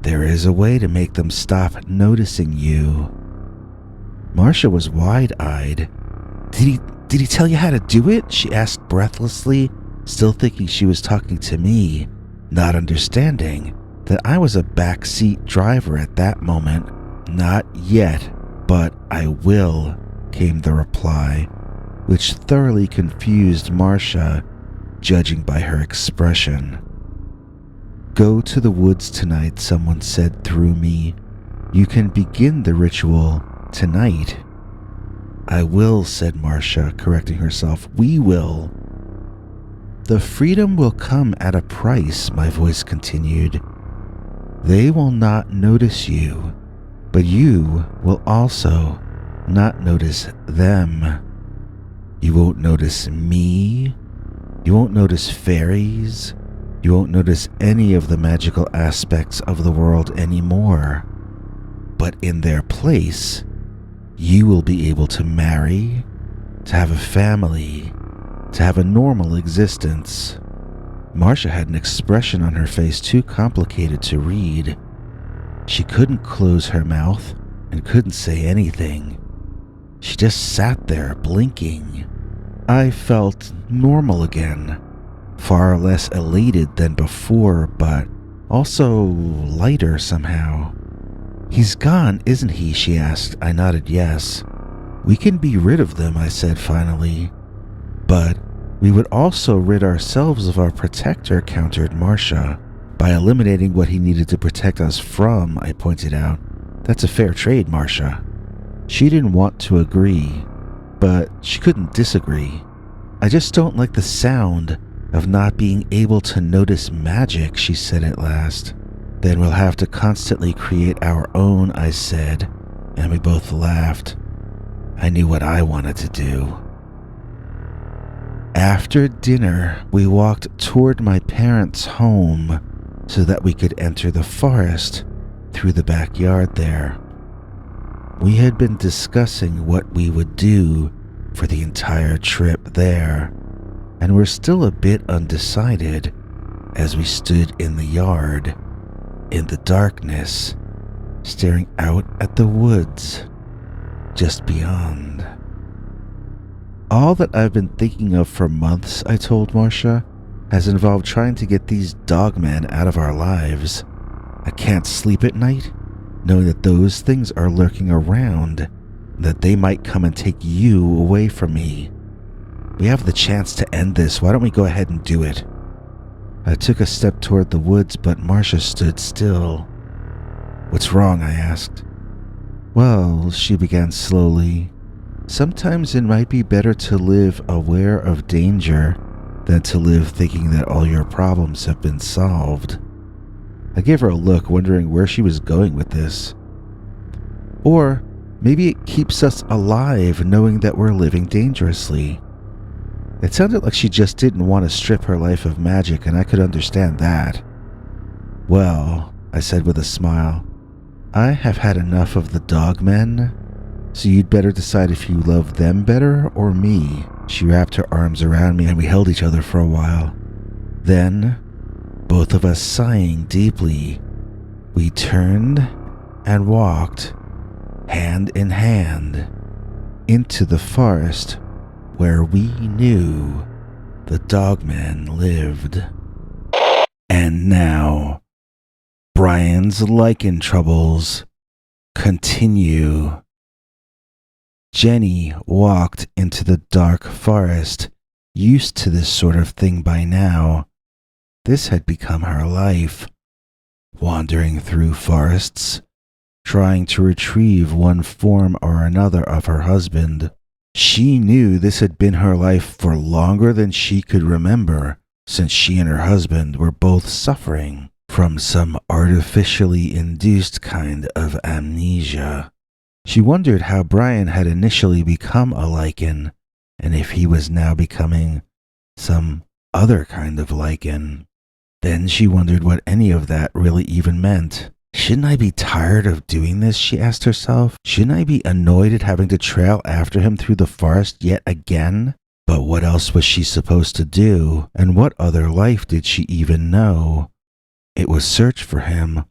There is a way to make them stop noticing you." Marcia was wide-eyed. Did he tell you how to do it?" she asked breathlessly, still thinking she was talking to me, not understanding that I was a backseat driver at that moment. "Not yet, but I will," came the reply, which thoroughly confused Marcia, judging by her expression. "Go to the woods tonight," someone said through me. "You can begin the ritual tonight." "I will," said Marcia, correcting herself. "We will." "The freedom will come at a price," my voice continued. "They will not notice you, but you will also not notice them. You won't notice me. You won't notice fairies. You won't notice any of the magical aspects of the world anymore. But in their place, you will be able to marry, to have a family, to have a normal existence." Marcia had an expression on her face too complicated to read. She couldn't close her mouth and couldn't say anything. She just sat there blinking. I felt normal again, far less elated than before, but also lighter somehow. "He's gone, isn't he?" she asked. I nodded yes. "We can be rid of them," I said finally. "But we would also rid ourselves of our protector," countered Marcia. "By eliminating what he needed to protect us from," I pointed out. "That's a fair trade, Marcia." She didn't want to agree, but she couldn't disagree. "I just don't like the sound of not being able to notice magic," she said at last. Then we'll have to constantly create our own, I said, and we both laughed. I knew what I wanted to do. After dinner, we walked toward my parents' home so that we could enter the forest through the backyard there. We had been discussing what we would do for the entire trip there, and were still a bit undecided as we stood in the yard, in the darkness, staring out at the woods just beyond. All that I've been thinking of for months, I told Marcia, has involved trying to get these dogmen out of our lives. I can't sleep at night, knowing that those things are lurking around, and that they might come and take you away from me. We have the chance to end this. Why don't we go ahead and do it? I took a step toward the woods, but Marcia stood still. What's wrong? I asked. Well, she began slowly. Sometimes it might be better to live aware of danger than to live thinking that all your problems have been solved. I gave her a look, wondering where she was going with this. Or maybe it keeps us alive knowing that we're living dangerously. It sounded like she just didn't want to strip her life of magic, and I could understand that. Well, I said with a smile, I have had enough of the dogmen, so you'd better decide if you love them better or me. She wrapped her arms around me and we held each other for a while. Then, both of us sighing deeply, we turned and walked, hand in hand, into the forest where we knew the dogmen lived. And now, Bryan's Lycan troubles continue. Jenny walked into the dark forest, used to this sort of thing by now. This had become her life, wandering through forests, trying to retrieve one form or another of her husband. She knew this had been her life for longer than she could remember, since she and her husband were both suffering from some artificially induced kind of amnesia. She wondered how Bryan had initially become a Lycan, and if he was now becoming some other kind of Lycan. Then she wondered what any of that really even meant. Shouldn't I be tired of doing this, she asked herself. Shouldn't I be annoyed at having to trail after him through the forest yet again? But what else was she supposed to do, and what other life did she even know? It was search for him,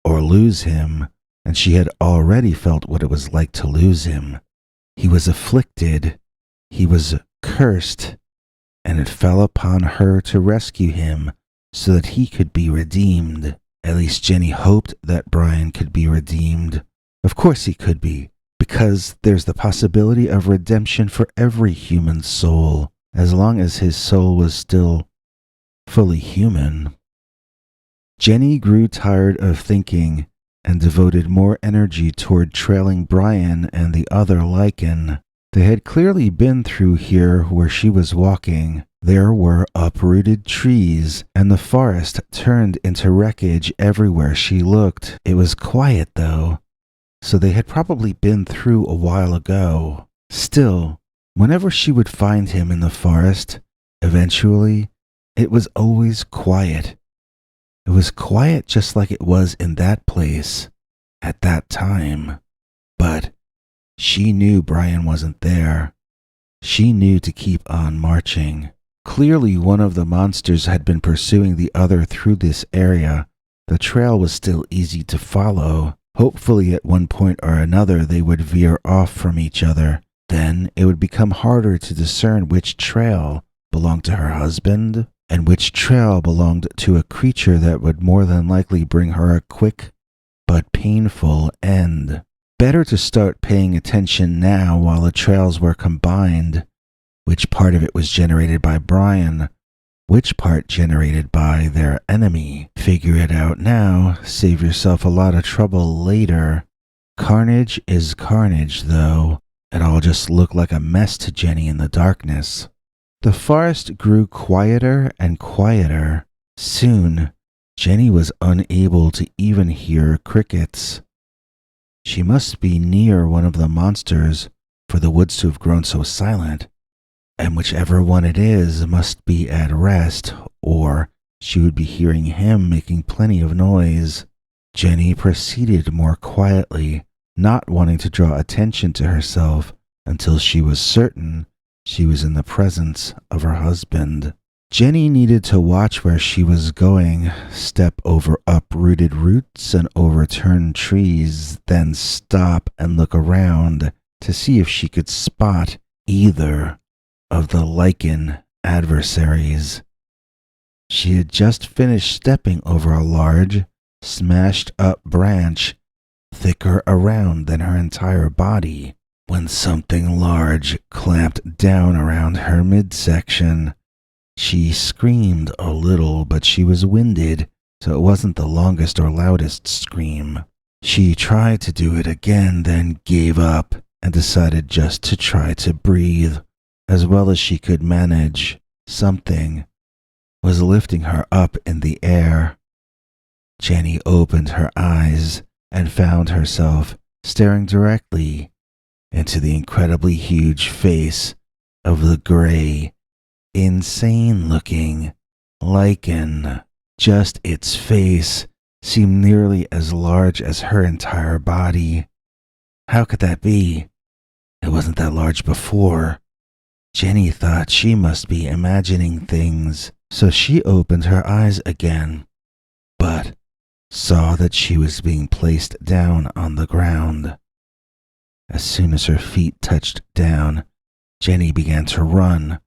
or lose him, and she had already felt what it was like to lose him. He was afflicted, he was cursed, and it fell upon her to rescue him so that he could be redeemed. At least Jenny hoped that Bryan could be redeemed. Of course he could be, because there's the possibility of redemption for every human soul, as long as his soul was still fully human. Jenny grew tired of thinking and devoted more energy toward trailing Bryan and the other Lycan. They had clearly been through here where she was walking. There were uprooted trees, and the forest turned into wreckage everywhere she looked. It was quiet, though, so they had probably been through a while ago. Still, whenever she would find him in the forest, eventually, it was always quiet. It was quiet just like it was in that place, at that time. But she knew Bryan wasn't there. She knew to keep on marching. Clearly, one of the monsters had been pursuing the other through this area. The trail was still easy to follow. Hopefully, at one point or another, they would veer off from each other. Then it would become harder to discern which trail belonged to her husband and which trail belonged to a creature that would more than likely bring her a quick but painful end. Better to start paying attention now while the trails were combined. Which part of it was generated by Bryan? Which part generated by their enemy? Figure it out now. Save yourself a lot of trouble later. Carnage is carnage, though. It all just looked like a mess to Jenny in the darkness. The forest grew quieter and quieter. Soon, Jenny was unable to even hear crickets. She must be near one of the monsters for the woods to have grown so silent, and whichever one it is must be at rest, or she would be hearing him making plenty of noise. Jenny proceeded more quietly, not wanting to draw attention to herself until she was certain she was in the presence of her husband. Jenny needed to watch where she was going, step over uprooted roots and overturned trees, then stop and look around to see if she could spot either of the Lycan adversaries. She had just finished stepping over a large, smashed up branch, thicker around than her entire body, when something large clamped down around her midsection. She screamed a little, but she was winded, so it wasn't the longest or loudest scream. She tried to do it again, then gave up and decided just to try to breathe as well as she could manage. Something was lifting her up in the air. Jenny opened her eyes and found herself staring directly into the incredibly huge face of the gray, insane-looking Lycan. Just its face seemed nearly as large as her entire body. How could that be? It wasn't that large before. Jenny thought she must be imagining things, so she opened her eyes again, but saw that she was being placed down on the ground. As soon as her feet touched down, Jenny began to run,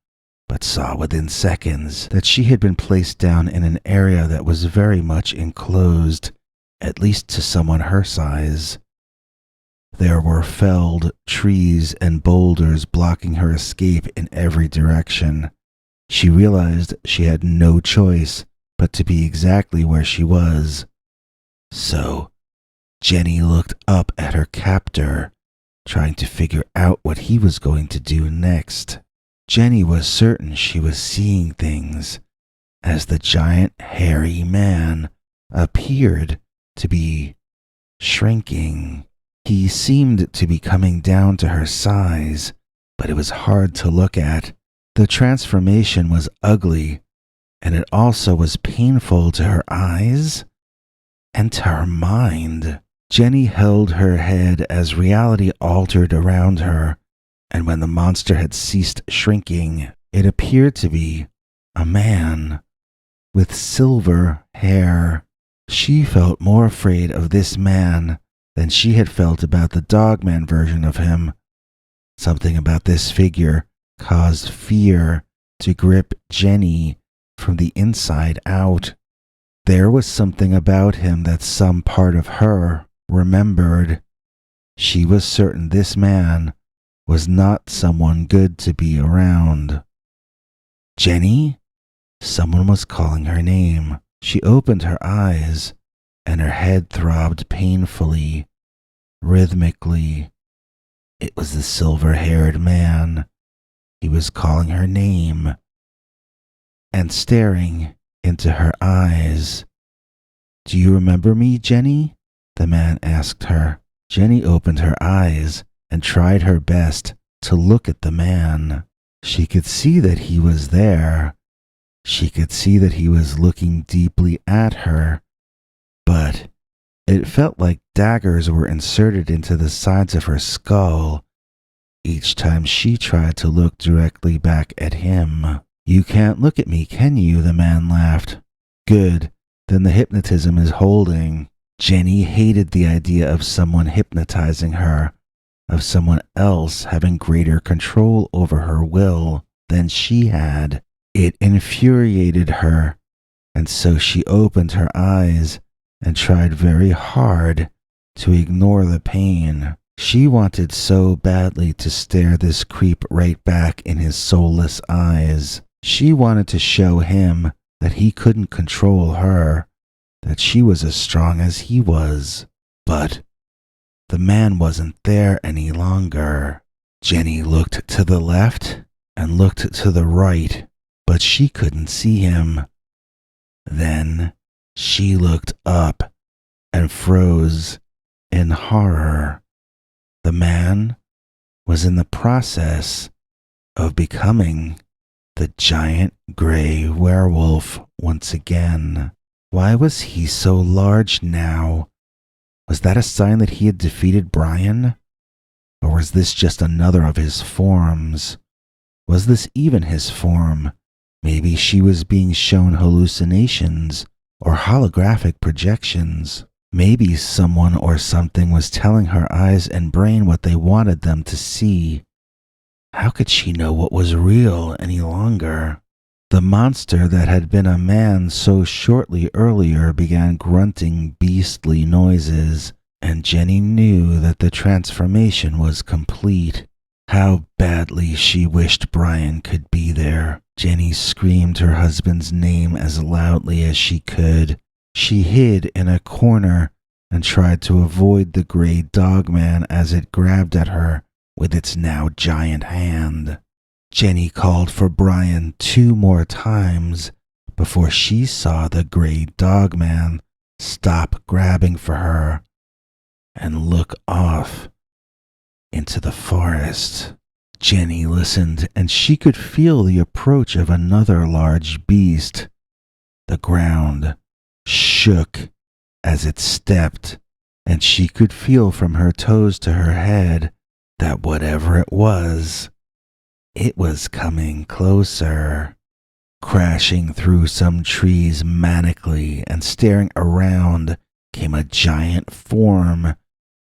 but saw within seconds that she had been placed down in an area that was very much enclosed, at least to someone her size. There were felled trees and boulders blocking her escape in every direction. She realized she had no choice but to be exactly where she was. So, Jenny looked up at her captor, trying to figure out what he was going to do next. Jenny was certain she was seeing things, as the giant hairy man appeared to be shrinking. He seemed to be coming down to her size, but it was hard to look at. The transformation was ugly, and it also was painful to her eyes and to her mind. Jenny held her head as reality altered around her, and when the monster had ceased shrinking, it appeared to be a man with silver hair. She felt more afraid of this man than she had felt about the Dogman version of him. Something about this figure caused fear to grip Jenny from the inside out. There was something about him that some part of her remembered. She was certain this man was not someone good to be around. Jenny? Someone was calling her name. She opened her eyes, and her head throbbed painfully, rhythmically. It was the silver-haired man. He was calling her name and staring into her eyes. "Do you remember me, Jenny?" the man asked her. Jenny opened her eyes and tried her best to look at the man. She could see that he was there. She could see that he was looking deeply at her, but it felt like daggers were inserted into the sides of her skull each time she tried to look directly back at him. "You can't look at me, can you?" the man laughed. "Good, then the hypnotism is holding." Jenny hated the idea of someone hypnotizing her, of someone else having greater control over her will than she had. It infuriated her, and so she opened her eyes and tried very hard to ignore the pain. She wanted so badly to stare this creep right back in his soulless eyes. She wanted to show him that he couldn't control her, that she was as strong as he was. But the man wasn't there any longer. Jenny looked to the left and looked to the right, but she couldn't see him. Then She looked up and froze in horror. The man was in the process of becoming the giant gray werewolf once again. Why was he so large now? Was that a sign that he had defeated Bryan? Or was this just another of his forms? Was this even his form? Maybe she was being shown hallucinations or holographic projections. Maybe someone or something was telling her eyes and brain what they wanted them to see. How could she know what was real any longer? The monster that had been a man so shortly earlier began grunting beastly noises, and Jenny knew that the transformation was complete. How badly she wished Bryan could be there. Jenny screamed her husband's name as loudly as she could. She hid in a corner and tried to avoid the gray dogman as it grabbed at her with its now giant hand. Jenny called for Bryan 2 more times before she saw the gray dogman stop grabbing for her and look off into the forest. Jenny listened, and she could feel the approach of another large beast. The ground shook as it stepped, and she could feel from her toes to her head that whatever it was coming closer. Crashing through some trees manically and staring around came a giant form,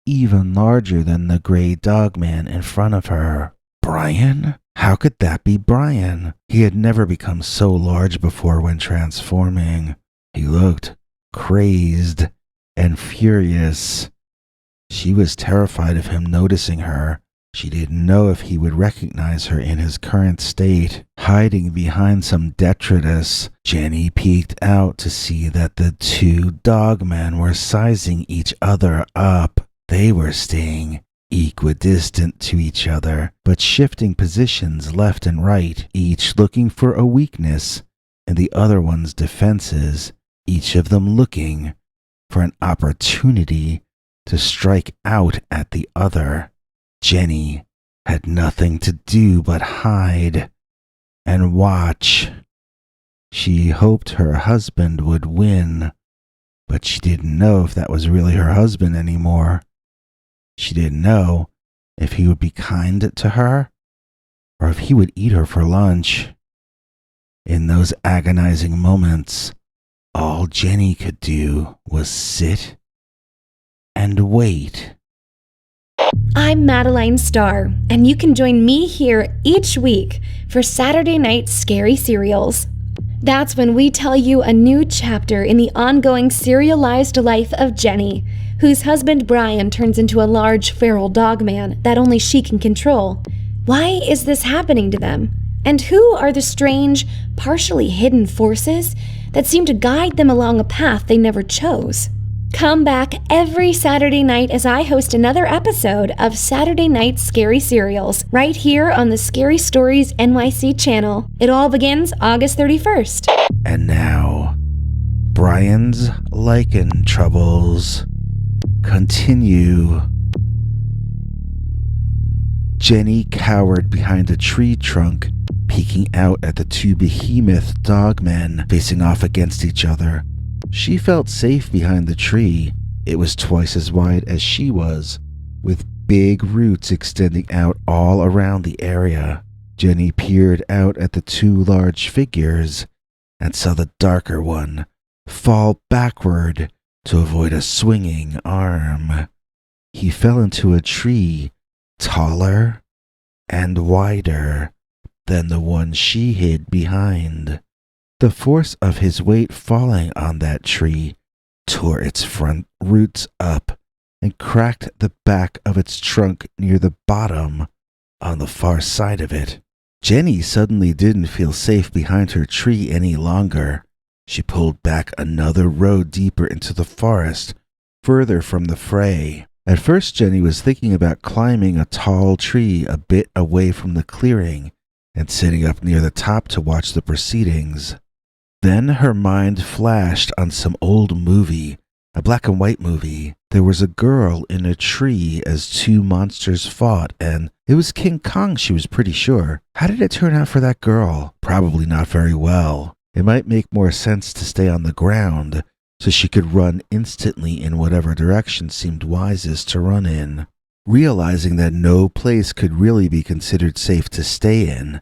even larger than the gray dogman in front of her. Bryan? How could that be Bryan? He had never become so large before when transforming. He looked crazed and furious. She was terrified of him noticing her. She didn't know if he would recognize her in his current state. Hiding behind some detritus, Jenny peeked out to see that the 2 dogmen were sizing each other up. They were staying equidistant to each other, but shifting positions left and right, each looking for a weakness in the other one's defenses, each of them looking for an opportunity to strike out at the other. Jenny had nothing to do but hide and watch. She hoped her husband would win, but she didn't know if that was really her husband anymore. She didn't know if he would be kind to her or if he would eat her for lunch. In those agonizing moments, all Jenny could do was sit and wait. I'm Madeline Starr, and you can join me here each week for Saturday Night Scary Serials. That's when we tell you a new chapter in the ongoing serialized life of Jenny, whose husband Bryan turns into a large feral dogman that only she can control. Why is this happening to them? And who are the strange, partially hidden forces that seem to guide them along a path they never chose? Come back every Saturday night as I host another episode of Saturday Night Scary Serials right here on the Scary Stories NYC channel. It all begins August 31st. And now, Bryan's Lycan troubles continue. Jenny cowered behind a tree trunk, peeking out at the 2 behemoth dogmen facing off against each other. She felt safe behind the tree. It was twice as wide as she was, with big roots extending out all around the area. Jenny peered out at the 2 large figures and saw the darker one fall backward to avoid a swinging arm. He fell into a tree taller and wider than the one she hid behind. The force of his weight falling on that tree tore its front roots up and cracked the back of its trunk near the bottom on the far side of it. Jenny suddenly didn't feel safe behind her tree any longer. She pulled back another row deeper into the forest, further from the fray. At first, Jenny was thinking about climbing a tall tree a bit away from the clearing and sitting up near the top to watch the proceedings. Then her mind flashed on some old movie, a black and white movie. There was a girl in a tree as two monsters fought, and it was King Kong, she was pretty sure. How did it turn out for that girl? Probably not very well. It might make more sense to stay on the ground, so she could run instantly in whatever direction seemed wisest to run in. Realizing that no place could really be considered safe to stay in,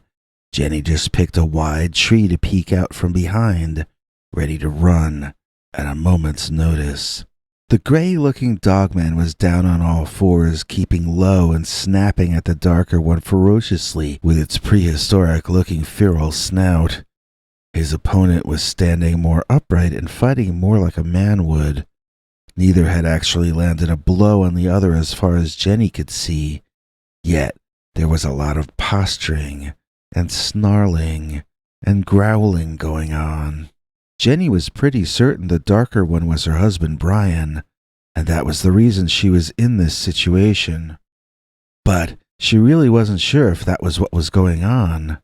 Jenny just picked a wide tree to peek out from behind, ready to run at a moment's notice. The gray-looking dogman was down on all fours, keeping low and snapping at the darker one ferociously with its prehistoric-looking feral snout. His opponent was standing more upright and fighting more like a man would. Neither had actually landed a blow on the other as far as Jenny could see, yet there was a lot of posturing and snarling and growling going on. Jenny was pretty certain the darker one was her husband Bryan, and that was the reason she was in this situation. But she really wasn't sure if that was what was going on.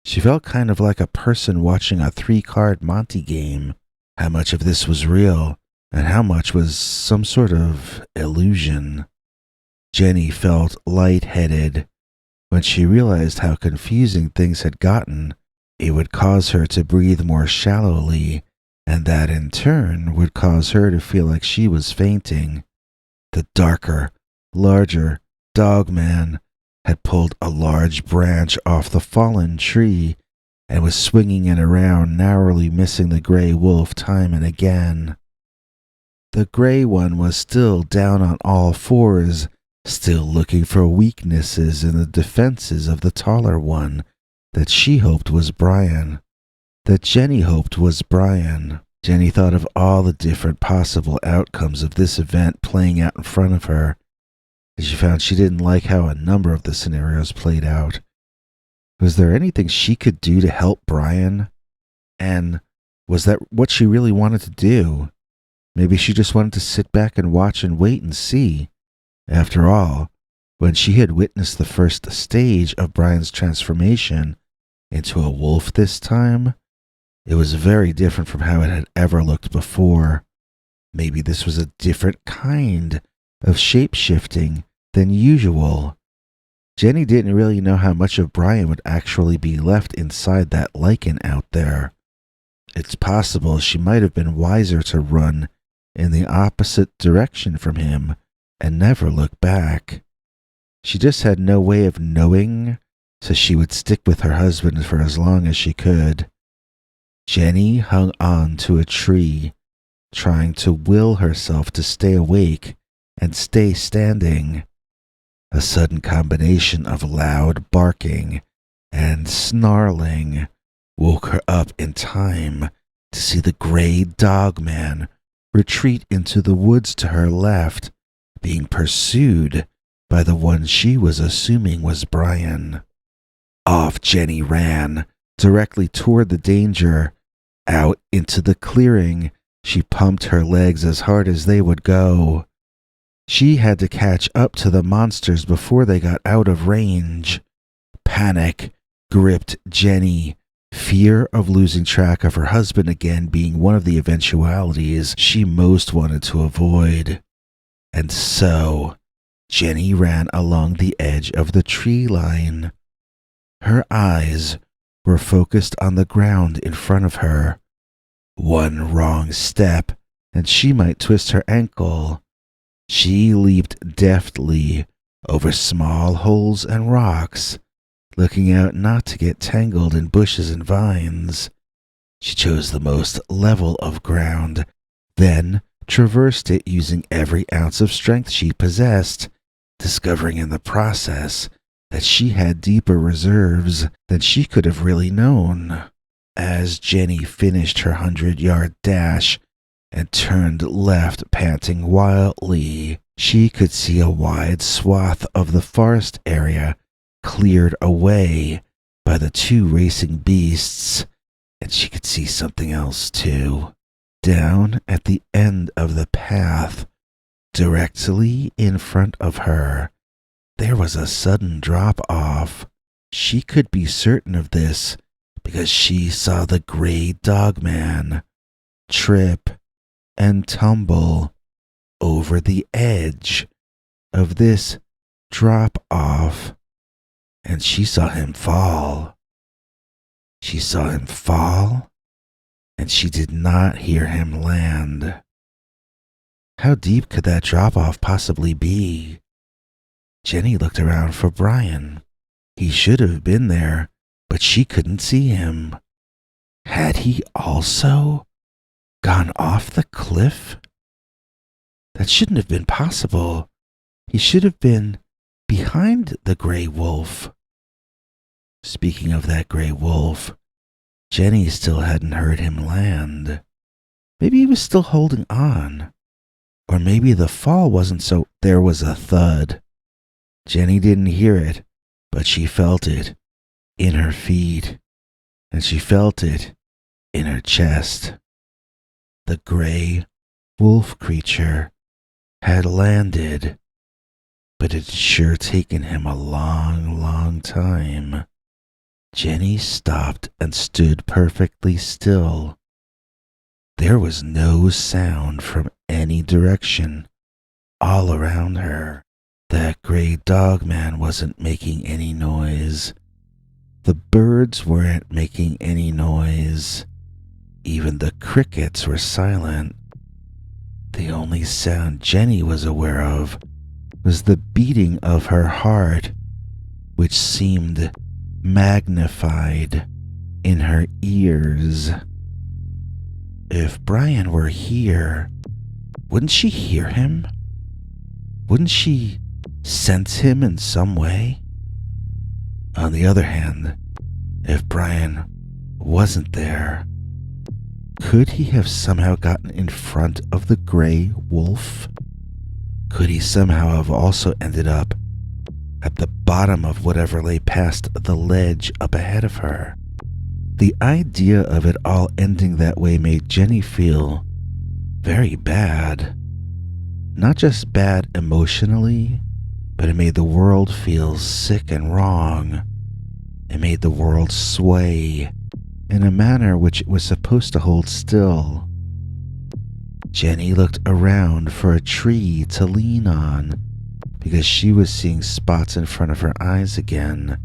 She felt kind of like a person watching a 3-card Monte game. How much of this was real, and how much was some sort of illusion? Jenny felt lightheaded. When she realized how confusing things had gotten, it would cause her to breathe more shallowly, and that in turn would cause her to feel like she was fainting. The darker, larger dogman had pulled a large branch off the fallen tree and was swinging it around, narrowly missing the gray wolf time and again. The gray one was still down on all fours, still looking for weaknesses in the defenses of the taller one that she hoped was Bryan, that Jenny hoped was Bryan. Jenny thought of all the different possible outcomes of this event playing out in front of her, and she found she didn't like how a number of the scenarios played out. Was there anything she could do to help Bryan? And was that what she really wanted to do? Maybe she just wanted to sit back and watch and wait and see. After all, when she had witnessed the first stage of Bryan's transformation into a wolf this time, it was very different from how it had ever looked before. Maybe this was a different kind of shape-shifting than usual. Jenny didn't really know how much of Bryan would actually be left inside that Lycan out there. It's possible she might have been wiser to run in the opposite direction from him and never look back. She just had no way of knowing, so she would stick with her husband for as long as she could. Jenny hung on to a tree, trying to will herself to stay awake and stay standing. A sudden combination of loud barking and snarling woke her up in time to see the gray dogman retreat into the woods to her left, being pursued by the one she was assuming was Bryan. Off Jenny ran, directly toward the danger. Out into the clearing, she pumped her legs as hard as they would go. She had to catch up to the monsters before they got out of range. Panic gripped Jenny, fear of losing track of her husband again being one of the eventualities she most wanted to avoid. And so, Jenny ran along the edge of the tree line. Her eyes were focused on the ground in front of her. One wrong step, and she might twist her ankle. She leaped deftly over small holes and rocks, looking out not to get tangled in bushes and vines. She chose the most level of ground, then traversed it using every ounce of strength she possessed, discovering in the process that she had deeper reserves than she could have really known. As Jenny finished her 100-yard dash and turned left, panting wildly, she could see a wide swath of the forest area cleared away by the two racing beasts, and she could see something else too. Down at the end of the path, directly in front of her, there was a sudden drop-off. She could be certain of this because she saw the gray dogman trip and tumble over the edge of this drop-off, and she saw him fall. She saw him fall, and she did not hear him land. How deep could that drop-off possibly be? Jenny looked around for Bryan. He should have been there, but she couldn't see him. Had he also gone off the cliff? That shouldn't have been possible. He should have been behind the gray wolf. Speaking of that gray wolf, Jenny still hadn't heard him land. Maybe he was still holding on. Or maybe the fall wasn't so... There was a thud. Jenny didn't hear it, but she felt it in her feet, and she felt it in her chest. The gray wolf creature had landed, but it had sure taken him a long, long time. Jenny stopped and stood perfectly still. There was no sound from any direction all around her. That gray dogman wasn't making any noise. The birds weren't making any noise. Even the crickets were silent. The only sound Jenny was aware of was the beating of her heart, which seemed magnified in her ears. If Bryan were here, wouldn't she hear him? Wouldn't she sense him in some way? On the other hand, if Bryan wasn't there, could he have somehow gotten in front of the gray wolf? Could he somehow have also ended up at the bottom of whatever lay past the ledge up ahead of her? The idea of it all ending that way made Jenny feel very bad. Not just bad emotionally, but it made the world feel sick and wrong. It made the world sway in a manner which it was supposed to hold still. Jenny looked around for a tree to lean on because she was seeing spots in front of her eyes again.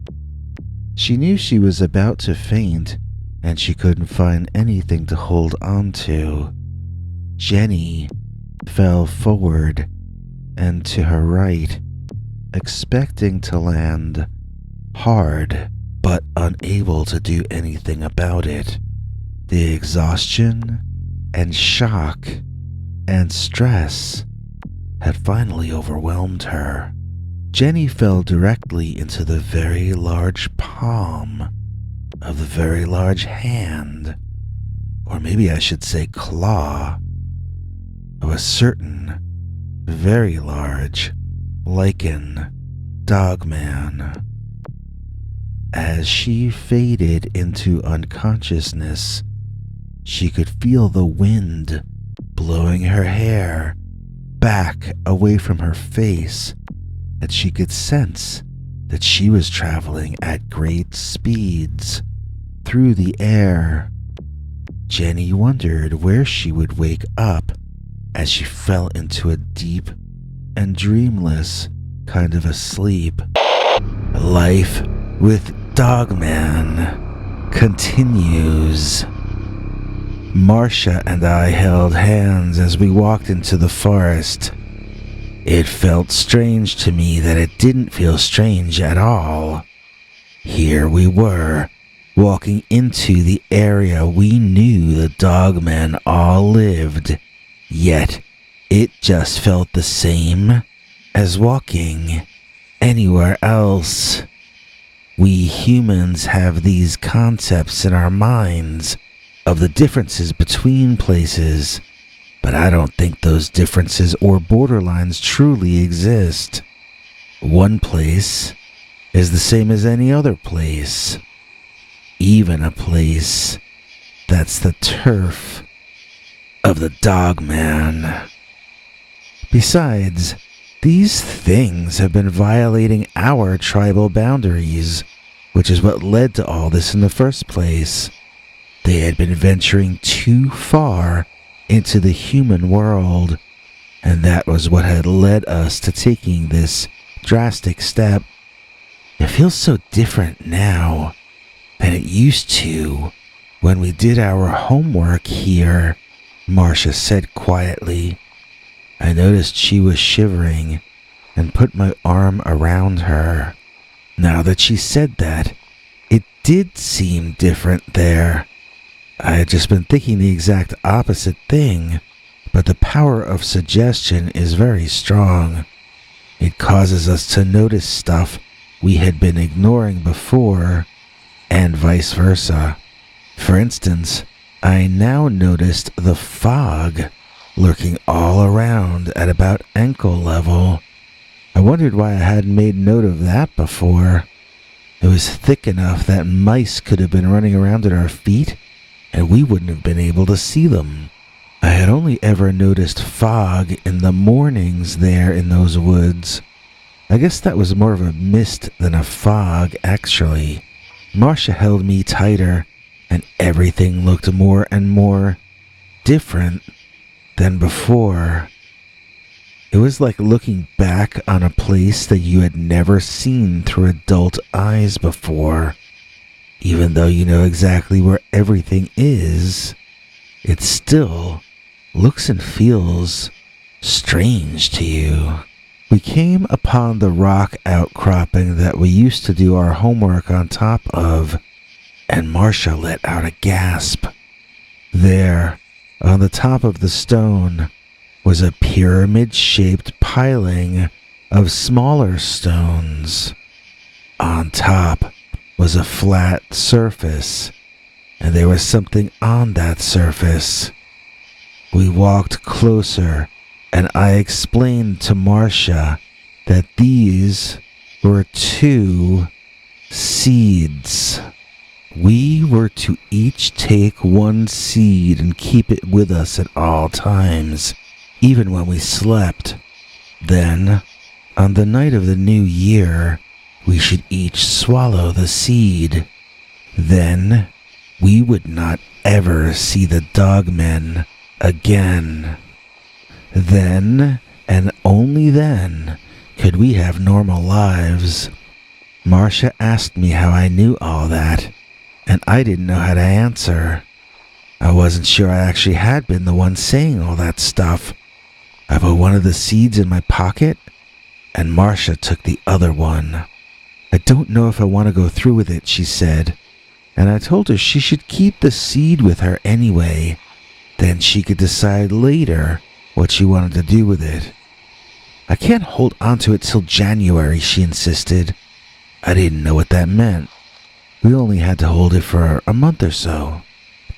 She knew she was about to faint and she couldn't find anything to hold on to. Jenny fell forward and to her right, expecting to land hard, but unable to do anything about it. The exhaustion and shock and stress had finally overwhelmed her. Jenny fell directly into the very large palm of the very large hand, or maybe I should say claw, of a certain very large Lycan dogman. As she faded into unconsciousness, she could feel the wind blowing her hair back away from her face, and she could sense that she was traveling at great speeds through the air. Jenny wondered where she would wake up as she fell into a deep and dreamless kind of a sleep. Life with Dogman continues. Marcia and I held hands as we walked into the forest. It felt strange to me that it didn't feel strange at all. Here we were, walking into the area we knew the dogmen all lived, yet it just felt the same as walking anywhere else. We humans have these concepts in our minds of the differences between places, but I don't think those differences or borderlines truly exist. One place is the same as any other place, even a place that's the turf of the Dogman. Besides, these things have been violating our tribal boundaries which is what led to all this in the first place. They had been venturing too far into the human world, and that was what had led us to taking this drastic step. It feels so different now than it used to when we did our homework here, Marcia said quietly. I noticed she was shivering and put my arm around her. Now that she said that, it did seem different there. I had just been thinking the exact opposite thing, but the power of suggestion is very strong. It causes us to notice stuff we had been ignoring before, and vice versa. For instance, I now noticed the fog lurking all around at about ankle level. I wondered why I hadn't made note of that before. It was thick enough that mice could have been running around at our feet, and we wouldn't have been able to see them. I had only ever noticed fog in the mornings there in those woods. I guess that was more of a mist than a fog, actually. Marcia held me tighter, and everything looked more and more different than before. It was like looking back on a place that you had never seen through adult eyes before. Even though you know exactly where everything is, it still looks and feels strange to you. We came upon the rock outcropping that we used to do our homework on top of, and Marcia let out a gasp. There, on the top of the stone, was a pyramid-shaped piling of smaller stones. On top was a flat surface, and there was something on that surface. We walked closer, and I explained to Marcia that these were 2 seeds. We were to each take 1 seed and keep it with us at all times, even when we slept. Then, on the night of the new year, we should each swallow the seed. Then, we would not ever see the dogmen again. Then, and only then, could we have normal lives. Marcia asked me how I knew all that, and I didn't know how to answer. I wasn't sure I actually had been the one saying all that stuff. I put one of the seeds in my pocket, and Marcia took the other one. I don't know if I want to go through with it, she said, and I told her she should keep the seed with her anyway. Then she could decide later what she wanted to do with it. I can't hold on to it till January, she insisted. I didn't know what that meant. We only had to hold it for a month or so.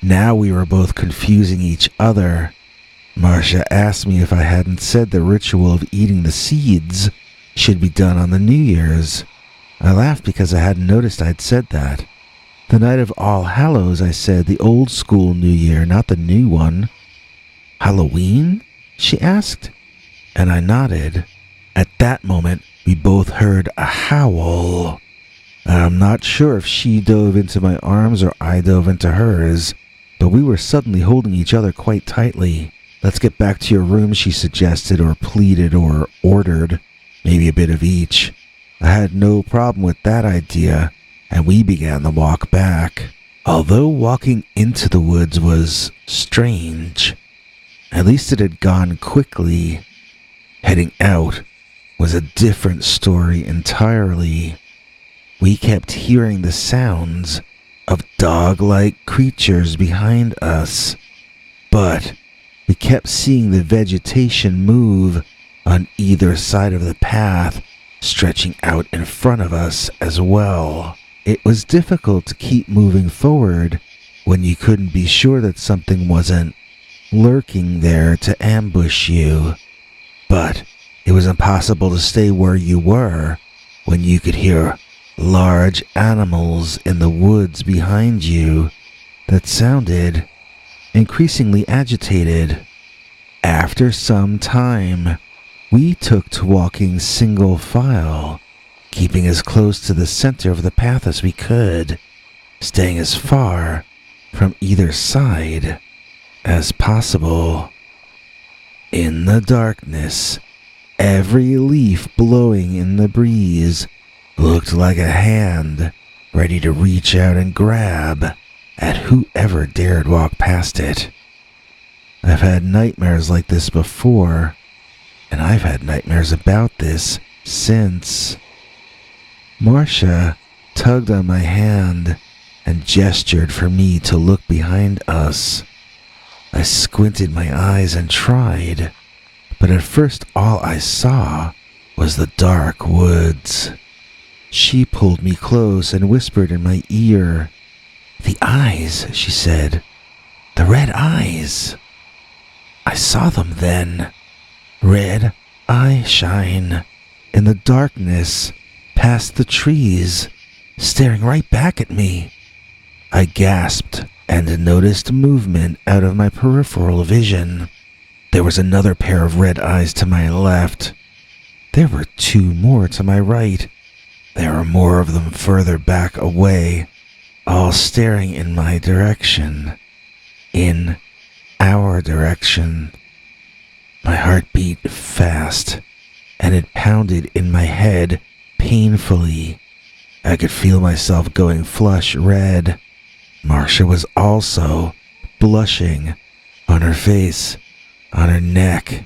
Now we were both confusing each other. Marcia asked me if I hadn't said the ritual of eating the seeds should be done on the New Year's. I laughed because I hadn't noticed I'd said that. The night of All Hallows, I said, the old school New Year, not the new one. Halloween? She asked, and I nodded. At that moment, we both heard a howl. I'm not sure if she dove into my arms or I dove into hers, but we were suddenly holding each other quite tightly. Let's get back to your room, she suggested, or pleaded, or ordered, maybe a bit of each. I had no problem with that idea, and we began the walk back. Although walking into the woods was strange, at least it had gone quickly. Heading out was a different story entirely. We kept hearing the sounds of dog-like creatures behind us, but we kept seeing the vegetation move on either side of the path, stretching out in front of us as well. It was difficult to keep moving forward when you couldn't be sure that something wasn't lurking there to ambush you. But it was impossible to stay where you were when you could hear large animals in the woods behind you that sounded increasingly agitated. After some time, we took to walking single file, keeping as close to the center of the path as we could, staying as far from either side as possible. In the darkness, every leaf blowing in the breeze looked like a hand ready to reach out and grab at whoever dared walk past it. I've had nightmares like this before, and I've had nightmares about this since. Marcia tugged on my hand and gestured for me to look behind us. I squinted my eyes and tried, but at first all I saw was the dark woods. She pulled me close and whispered in my ear. "The eyes," she said. "The red eyes." I saw them then. Red eye shine in the darkness past the trees, staring right back at me. I gasped and noticed movement out of my peripheral vision. There was another pair of red eyes to my left. There were two more to my right. There were more of them further back away, all staring in my direction. In our direction. My heart beat fast, and it pounded in my head painfully. I could feel myself going flush red. Marcia was also blushing on her face, on her neck.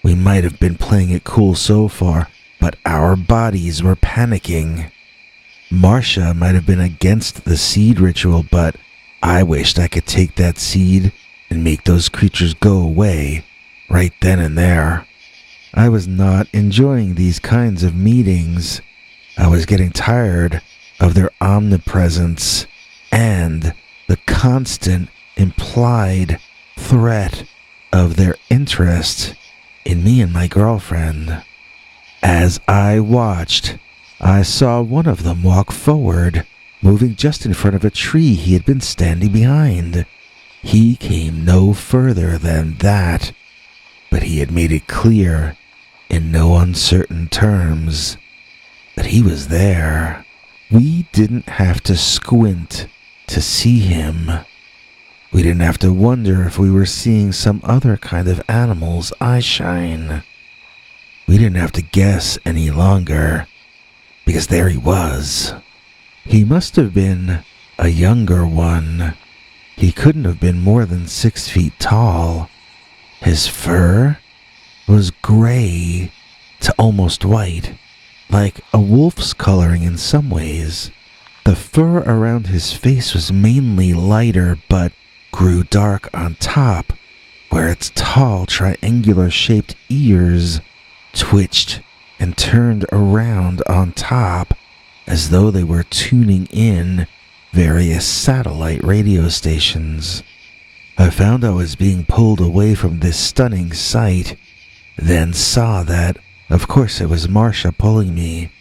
We might have been playing it cool so far, but our bodies were panicking. Marcia might have been against the seed ritual, but I wished I could take that seed and make those creatures go away right then and there. I was not enjoying these kinds of meetings. I was getting tired of their omnipresence and the constant implied threat of their interest in me and my girlfriend. As I watched, I saw one of them walk forward, moving just in front of a tree he had been standing behind. He came no further than that, but he had made it clear, in no uncertain terms, that he was there. We didn't have to squint to see him. We didn't have to wonder if we were seeing some other kind of animal's eyeshine. We didn't have to guess any longer, because there he was. He must have been a younger one. He couldn't have been more than 6 feet tall. His fur was gray to almost white, like a wolf's coloring in some ways. The fur around his face was mainly lighter, but grew dark on top, where its tall triangular-shaped ears twitched and turned around on top as though they were tuning in various satellite radio stations. I found I was being pulled away from this stunning sight, then saw that, of course, it was Marcia pulling me.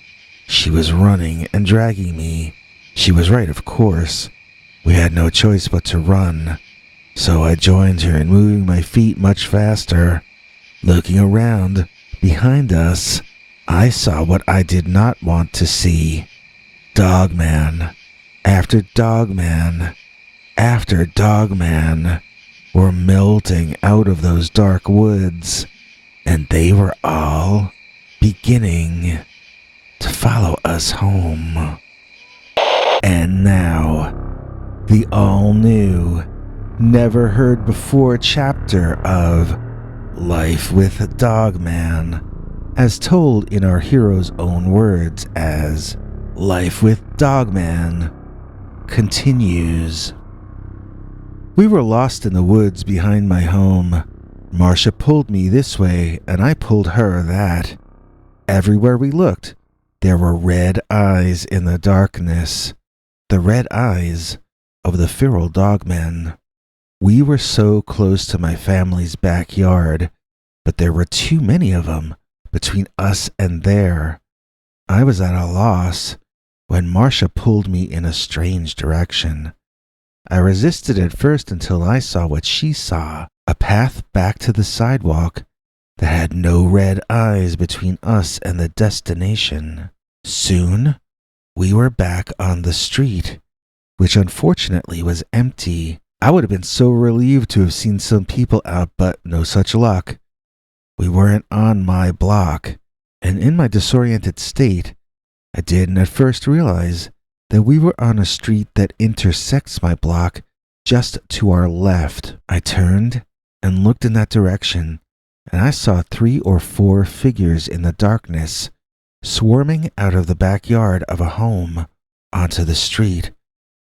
She was running and dragging me. She was right, of course. We had no choice but to run, so I joined her in moving my feet much faster. Looking around behind us, I saw what I did not want to see. Dogman after Dogman after Dogman were melting out of those dark woods, and they were all beginning to follow us home. And now, the all-new, never-heard-before chapter of Life with Dogman, as told in our hero's own words as Life with Dogman, continues. We were lost in the woods behind my home. Marcia pulled me this way, and I pulled her that. Everywhere we looked, there were red eyes in the darkness. The red eyes of the feral dogmen. We were so close to my family's backyard, but there were too many of them between us and there. I was at a loss when Marcia pulled me in a strange direction. I resisted at first until I saw what she saw, a path back to the sidewalk that had no red eyes between us and the destination. Soon, we were back on the street, which unfortunately was empty. I would have been so relieved to have seen some people out, but no such luck. We weren't on my block, and in my disoriented state, I didn't at first realize that we were on a street that intersects my block just to our left. I turned and looked in that direction, and I saw 3 or 4 figures in the darkness swarming out of the backyard of a home onto the street,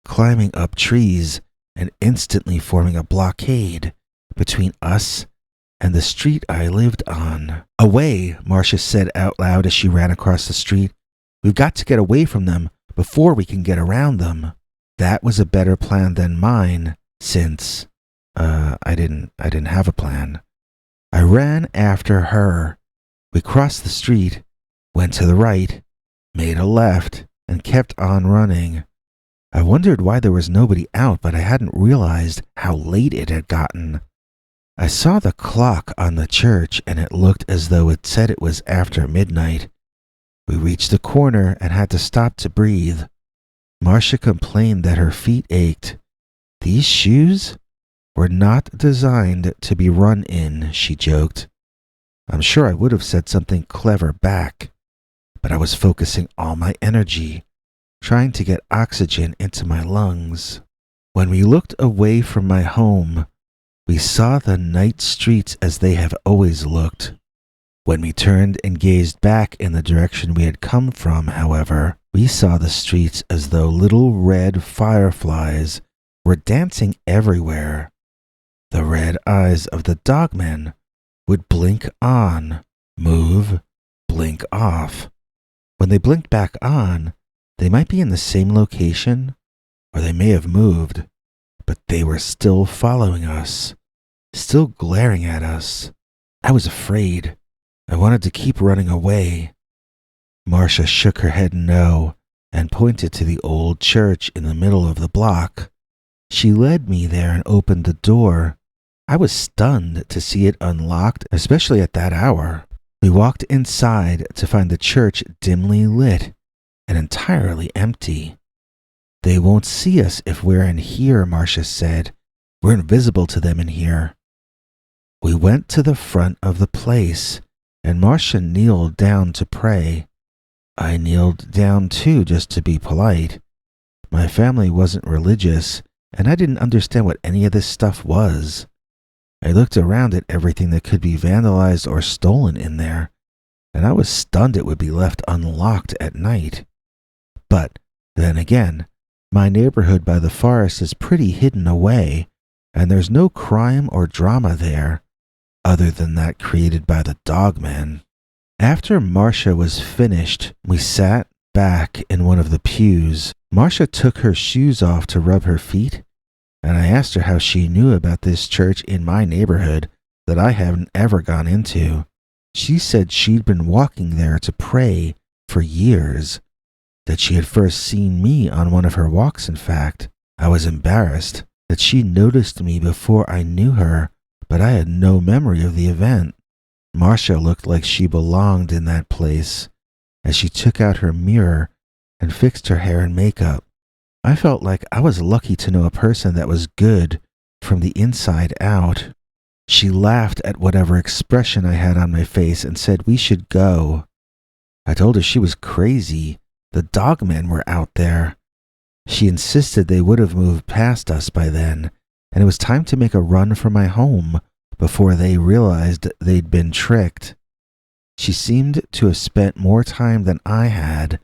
climbing up trees and instantly forming a blockade between us and the street I lived on. "Away," Marcia said out loud as she ran across the street. "We've got to get away from them before we can get around them." That was a better plan than mine, since I didn't have a plan. I ran after her. We crossed the street, went to the right, made a left, and kept on running. I wondered why there was nobody out, but I hadn't realized how late it had gotten. I saw the clock on the church, and it looked as though it said it was after midnight. We reached the corner and had to stop to breathe. Marcia complained that her feet ached. "These shoes were not designed to be run in," she joked. I'm sure I would have said something clever back, but I was focusing all my energy, trying to get oxygen into my lungs. When we looked away from my home, we saw the night streets as they have always looked. When we turned and gazed back in the direction we had come from, however, we saw the streets as though little red fireflies were dancing everywhere. The red eyes of the dogmen would blink on, move, blink off. When they blinked back on, they might be in the same location, or they may have moved, but they were still following us, still glaring at us. I was afraid. I wanted to keep running away. Marcia shook her head no and pointed to the old church in the middle of the block. She led me there and opened the door. I was stunned to see it unlocked, especially at that hour. We walked inside to find the church dimly lit and entirely empty. "They won't see us if we're in here," Marcia said. "We're invisible to them in here." We went to the front of the place, and Marcia kneeled down to pray. I kneeled down too, just to be polite. My family wasn't religious, and I didn't understand what any of this stuff was. I looked around at everything that could be vandalized or stolen in there, and I was stunned it would be left unlocked at night. But then again, my neighborhood by the forest is pretty hidden away, and there's no crime or drama there, other than that created by the dogman. After Marcia was finished, we sat back in one of the pews. Marcia took her shoes off to rub her feet, and I asked her how she knew about this church in my neighborhood that I haven't ever gone into. She said she'd been walking there to pray for years, that she had first seen me on one of her walks, in fact. I was embarrassed that she noticed me before I knew her, but I had no memory of the event. Marcia looked like she belonged in that place as she took out her mirror and fixed her hair and makeup. I felt like I was lucky to know a person that was good from the inside out. She laughed at whatever expression I had on my face and said we should go. I told her she was crazy. The dogmen were out there. She insisted they would have moved past us by then, and it was time to make a run for my home before they realized they'd been tricked. She seemed to have spent more time than I had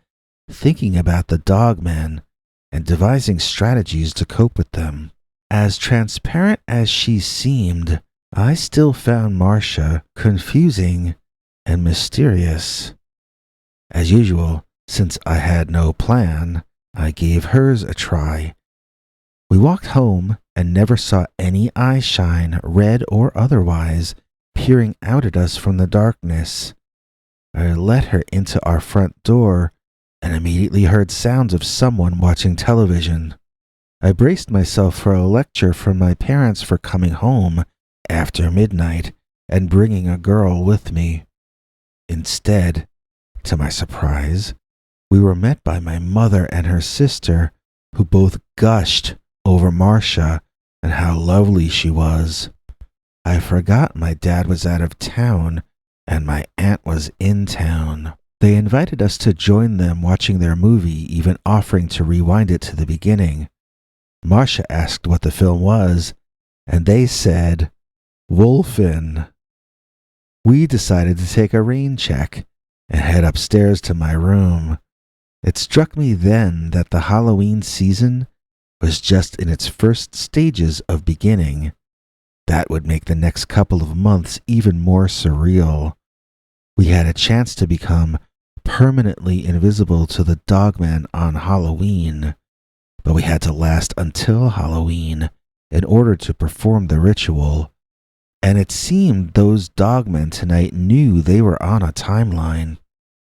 thinking about the dogmen and devising strategies to cope with them. As transparent as she seemed, I still found Marcia confusing and mysterious. As usual, since I had no plan, I gave hers a try. We walked home and never saw any eye shine, red or otherwise, peering out at us from the darkness. I let her into our front door and immediately heard sounds of someone watching television. I braced myself for a lecture from my parents for coming home after midnight and bringing a girl with me. Instead, to my surprise, we were met by my mother and her sister, who both gushed over Marcia and how lovely she was. I forgot my dad was out of town and my aunt was in town. They invited us to join them watching their movie, even offering to rewind it to the beginning. Marcia asked what the film was, and they said, Wolfen. We decided to take a rain check and head upstairs to my room. It struck me then that the Halloween season was just in its first stages of beginning. That would make the next couple of months even more surreal. We had a chance to become permanently invisible to the Dogman on Halloween, but we had to last until Halloween in order to perform the ritual. And it seemed those Dogmen tonight knew they were on a timeline.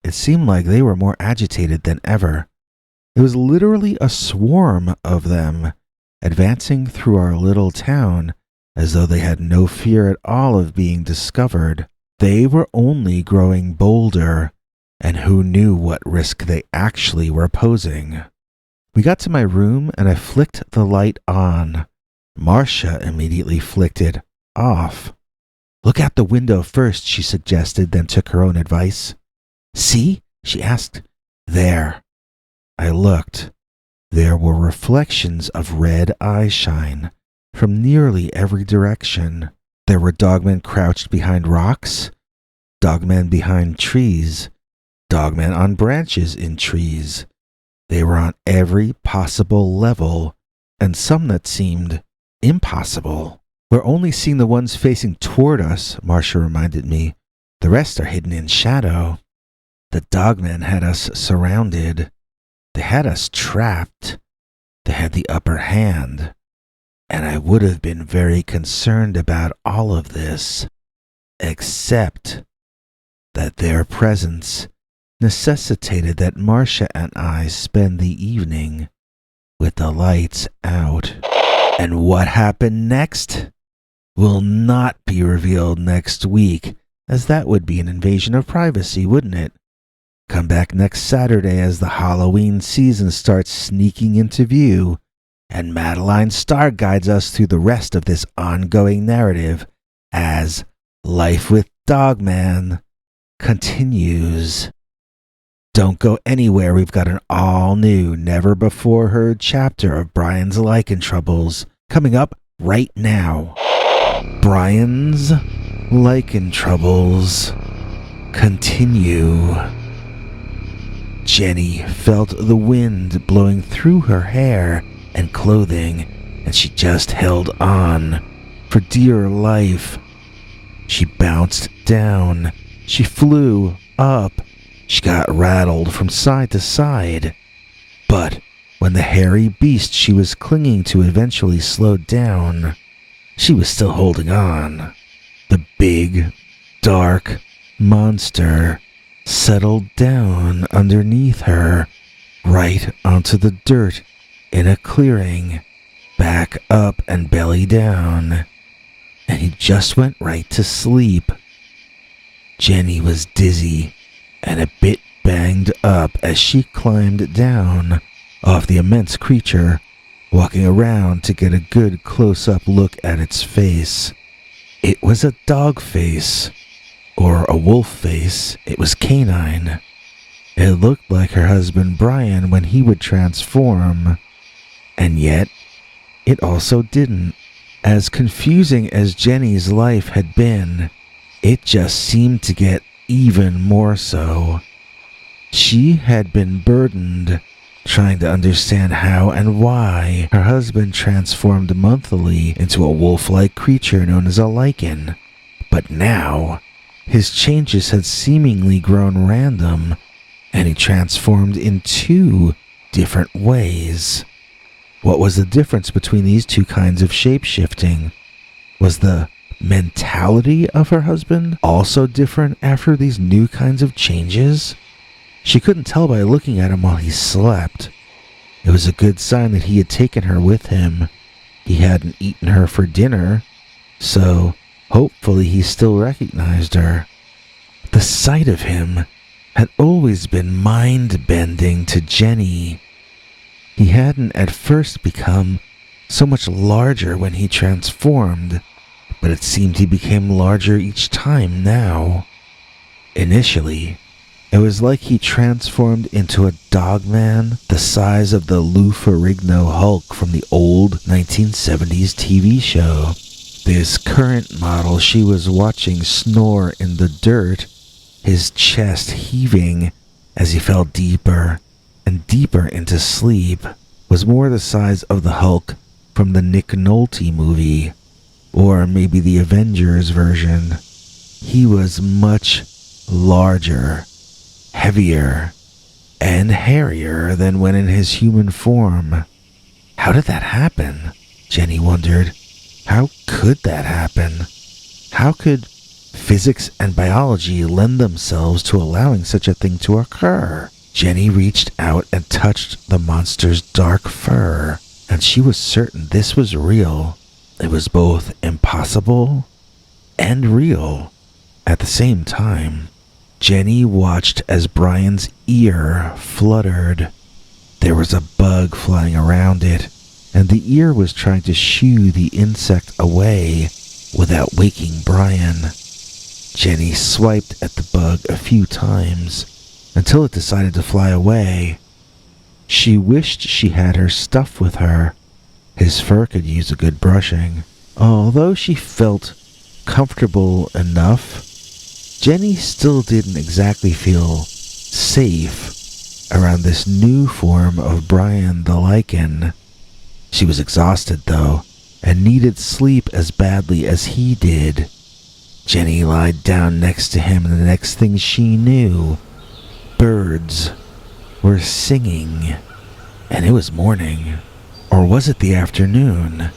It seemed like they were more agitated than ever. It was literally a swarm of them, advancing through our little town as though they had no fear at all of being discovered. They were only growing bolder, and who knew what risk they actually were posing. We got to my room and I flicked the light on. Marcia immediately flicked it off. Look out the window first, she suggested, then took her own advice. See? She asked. There. I looked. There were reflections of red eyeshine from nearly every direction. There were dogmen crouched behind rocks, dogmen behind trees, dogmen on branches in trees. They were on every possible level, and some that seemed impossible. We're only seeing the ones facing toward us, Marcia reminded me. The rest are hidden in shadow. The dogmen had us surrounded. They had us trapped. They had the upper hand. And I would have been very concerned about all of this, except that their presence necessitated that Marcia and I spend the evening with the lights out. And what happened next will not be revealed next week, as that would be an invasion of privacy, wouldn't it? Come back next Saturday as the Halloween season starts sneaking into view, and Madeline Starr guides us through the rest of this ongoing narrative as Life with Dogman continues. Don't go anywhere, we've got an all-new, never-before-heard chapter of Bryan's Lycan troubles coming up right now. Bryan's Lycan troubles continue. Jenny felt the wind blowing through her hair and clothing, and she just held on for dear life. She bounced down. She flew up. She got rattled from side to side. But when the hairy beast she was clinging to eventually slowed down, she was still holding on. The big, dark monster settled down underneath her, right onto the dirt in a clearing, back up and belly down, and he just went right to sleep. Jenny was dizzy and a bit banged up as she climbed down off the immense creature, walking around to get a good close-up look at its face. It was a dog face, or a wolf face. It was canine. It looked like her husband Bryan when he would transform, and yet it also didn't. As confusing as Jenny's life had been, it just seemed to get even more so. She had been burdened trying to understand how and why her husband transformed monthly into a wolf-like creature known as a Lycan. But now, his changes had seemingly grown random, and he transformed in 2 different ways. What was the difference between these 2 kinds of shape-shifting? Was the mentality of her husband also different after these new kinds of changes? She couldn't tell by looking at him while he slept. It was a good sign that he had taken her with him. He hadn't eaten her for dinner, so hopefully he still recognized her. The sight of him had always been mind-bending to Jenny. He hadn't at first become so much larger when he transformed, but it seemed he became larger each time now. Initially, it was like he transformed into a Dogman the size of the Lou Ferrigno Hulk from the old 1970s TV show. This current model she was watching snore in the dirt, his chest heaving as he fell deeper and deeper into sleep, was more the size of the Hulk from the Nick Nolte movie, or maybe the Avengers version. He was much larger, heavier, and hairier than when in his human form. How did that happen? Jenny wondered. How could that happen? How could physics and biology lend themselves to allowing such a thing to occur? Jenny reached out and touched the monster's dark fur, and she was certain this was real. It was both impossible and real at the same time. Jenny watched as Bryan's ear fluttered. There was a bug flying around it, and the ear was trying to shoo the insect away without waking Bryan. Jenny swiped at the bug a few times until it decided to fly away. She wished she had her stuff with her. His fur could use a good brushing. Although she felt comfortable enough, Jenny still didn't exactly feel safe around this new form of Bryan the Lycan. She was exhausted, though, and needed sleep as badly as he did. Jenny lied down next to him, and the next thing she knew, birds were singing, and it was morning. Or was it the afternoon?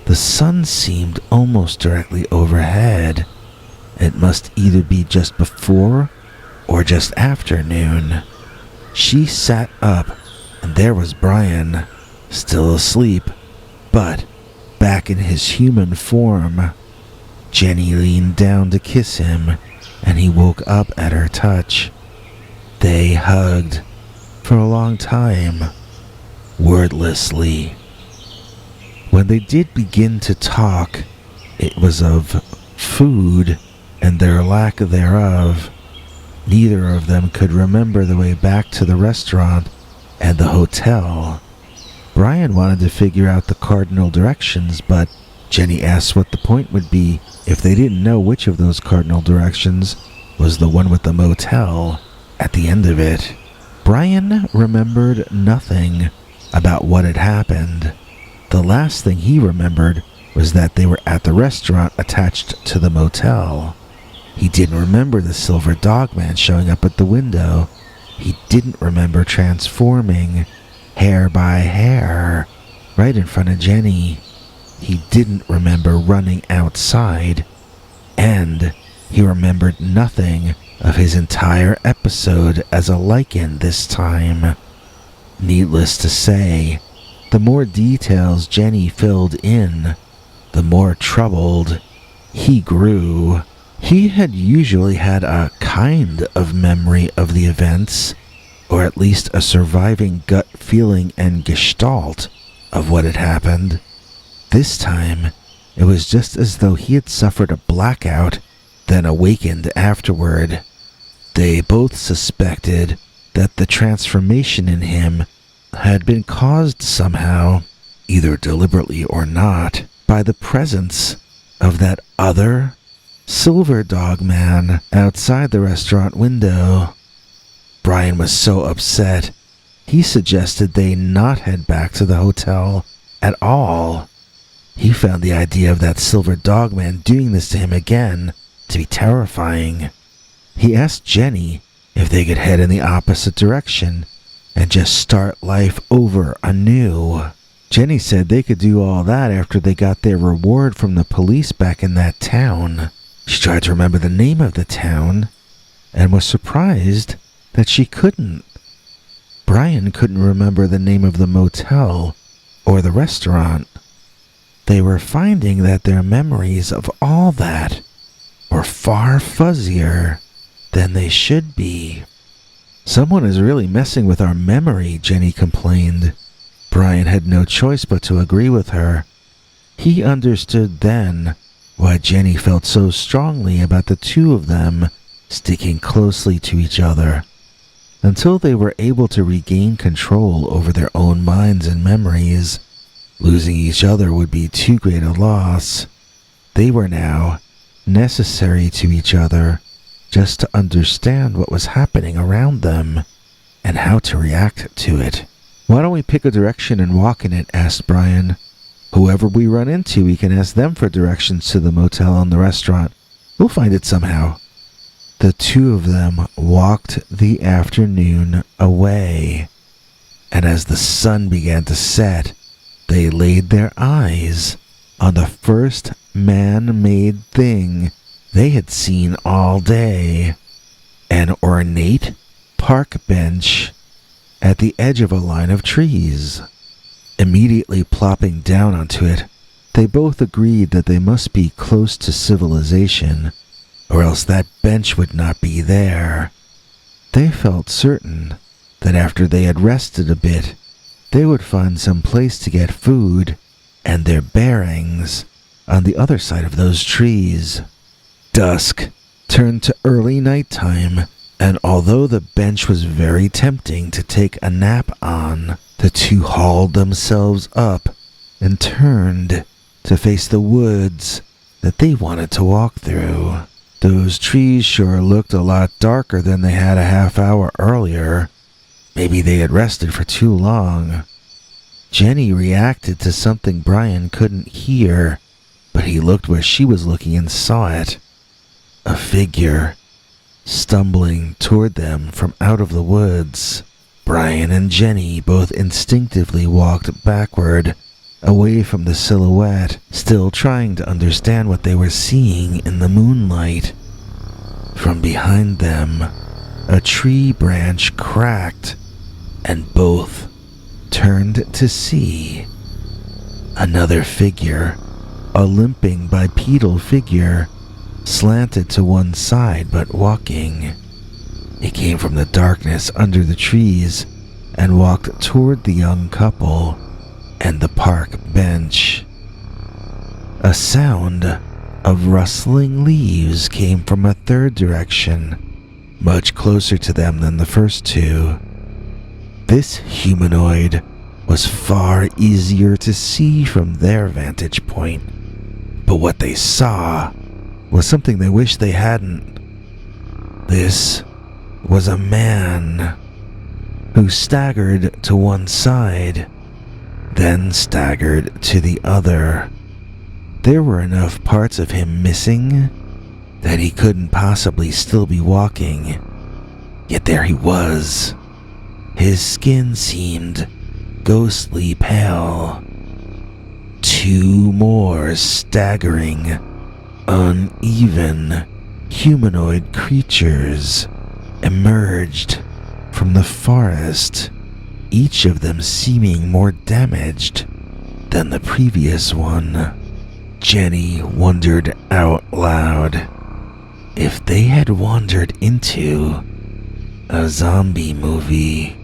The sun seemed almost directly overhead. It must either be just before or just after noon. She sat up, and there was Bryan, still asleep, but back in his human form. Jenny leaned down to kiss him, and he woke up at her touch. They hugged for a long time, wordlessly. When they did begin to talk, it was of food and their lack thereof. Neither of them could remember the way back to the restaurant and the hotel. Bryan wanted to figure out the cardinal directions, but Jenny asked what the point would be if they didn't know which of those cardinal directions was the one with the motel at the end of it. Bryan remembered nothing about what had happened. The last thing he remembered was that they were at the restaurant attached to the motel. He didn't remember the silver dogman showing up at the window. He didn't remember transforming hair by hair right in front of Jenny. He didn't remember running outside, and he remembered nothing of his entire episode as a Lycan this time. Needless to say, the more details Jenny filled in, the more troubled he grew. He had usually had a kind of memory of the events, or at least a surviving gut feeling and gestalt of what had happened. This time, it was just as though he had suffered a blackout, then awakened afterward. They both suspected that the transformation in him had been caused somehow, either deliberately or not, by the presence of that other silver dog man outside the restaurant window. Bryan was so upset, he suggested they not head back to the hotel at all. He found the idea of that silver dog man doing this to him again to be terrifying. He asked Jenny if they could head in the opposite direction and just start life over anew. Jenny said they could do all that after they got their reward from the police back in that town. She tried to remember the name of the town and was surprised that she couldn't. Bryan couldn't remember the name of the motel or the restaurant. They were finding that their memories of all that were far fuzzier than they should be. "Someone is really messing with our memory," Jenny complained. Bryan had no choice but to agree with her. He understood then why Jenny felt so strongly about the two of them sticking closely to each other. Until they were able to regain control over their own minds and memories, losing each other would be too great a loss. They were now necessary to each other just to understand what was happening around them and how to react to it. "Why don't we pick a direction and walk in it?" asked Bryan. "Whoever we run into, we can ask them for directions to the motel and the restaurant. We'll find it somehow." The two of them walked the afternoon away, and as the sun began to set, they laid their eyes on the first man-made thing they had seen all day, an ornate park bench at the edge of a line of trees. Immediately plopping down onto it, they both agreed that they must be close to civilization, or else that bench would not be there. They felt certain that after they had rested a bit, they would find some place to get food and their bearings on the other side of those trees. Dusk turned to early nighttime, and although the bench was very tempting to take a nap on, the two hauled themselves up and turned to face the woods that they wanted to walk through. Those trees sure looked a lot darker than they had a half hour earlier. Maybe they had rested for too long. Jenny reacted to something Bryan couldn't hear, but he looked where she was looking and saw it. A figure stumbling toward them from out of the woods. Bryan and Jenny both instinctively walked backward, away from the silhouette, still trying to understand what they were seeing in the moonlight. From behind them, a tree branch cracked, and both turned to see another figure, a limping bipedal figure, slanted to one side but walking. It came from the darkness under the trees and walked toward the young couple and the park bench. A sound of rustling leaves came from a third direction, much closer to them than the first two. This humanoid was far easier to see from their vantage point, but what they saw was something they wished they hadn't. This was a man who staggered to one side, then staggered to the other. There were enough parts of him missing that he couldn't possibly still be walking. Yet there he was. His skin seemed ghostly pale. Two more staggering, uneven, humanoid creatures emerged from the forest, each of them seeming more damaged than the previous one. Jenny wondered out loud if they had wandered into a zombie movie.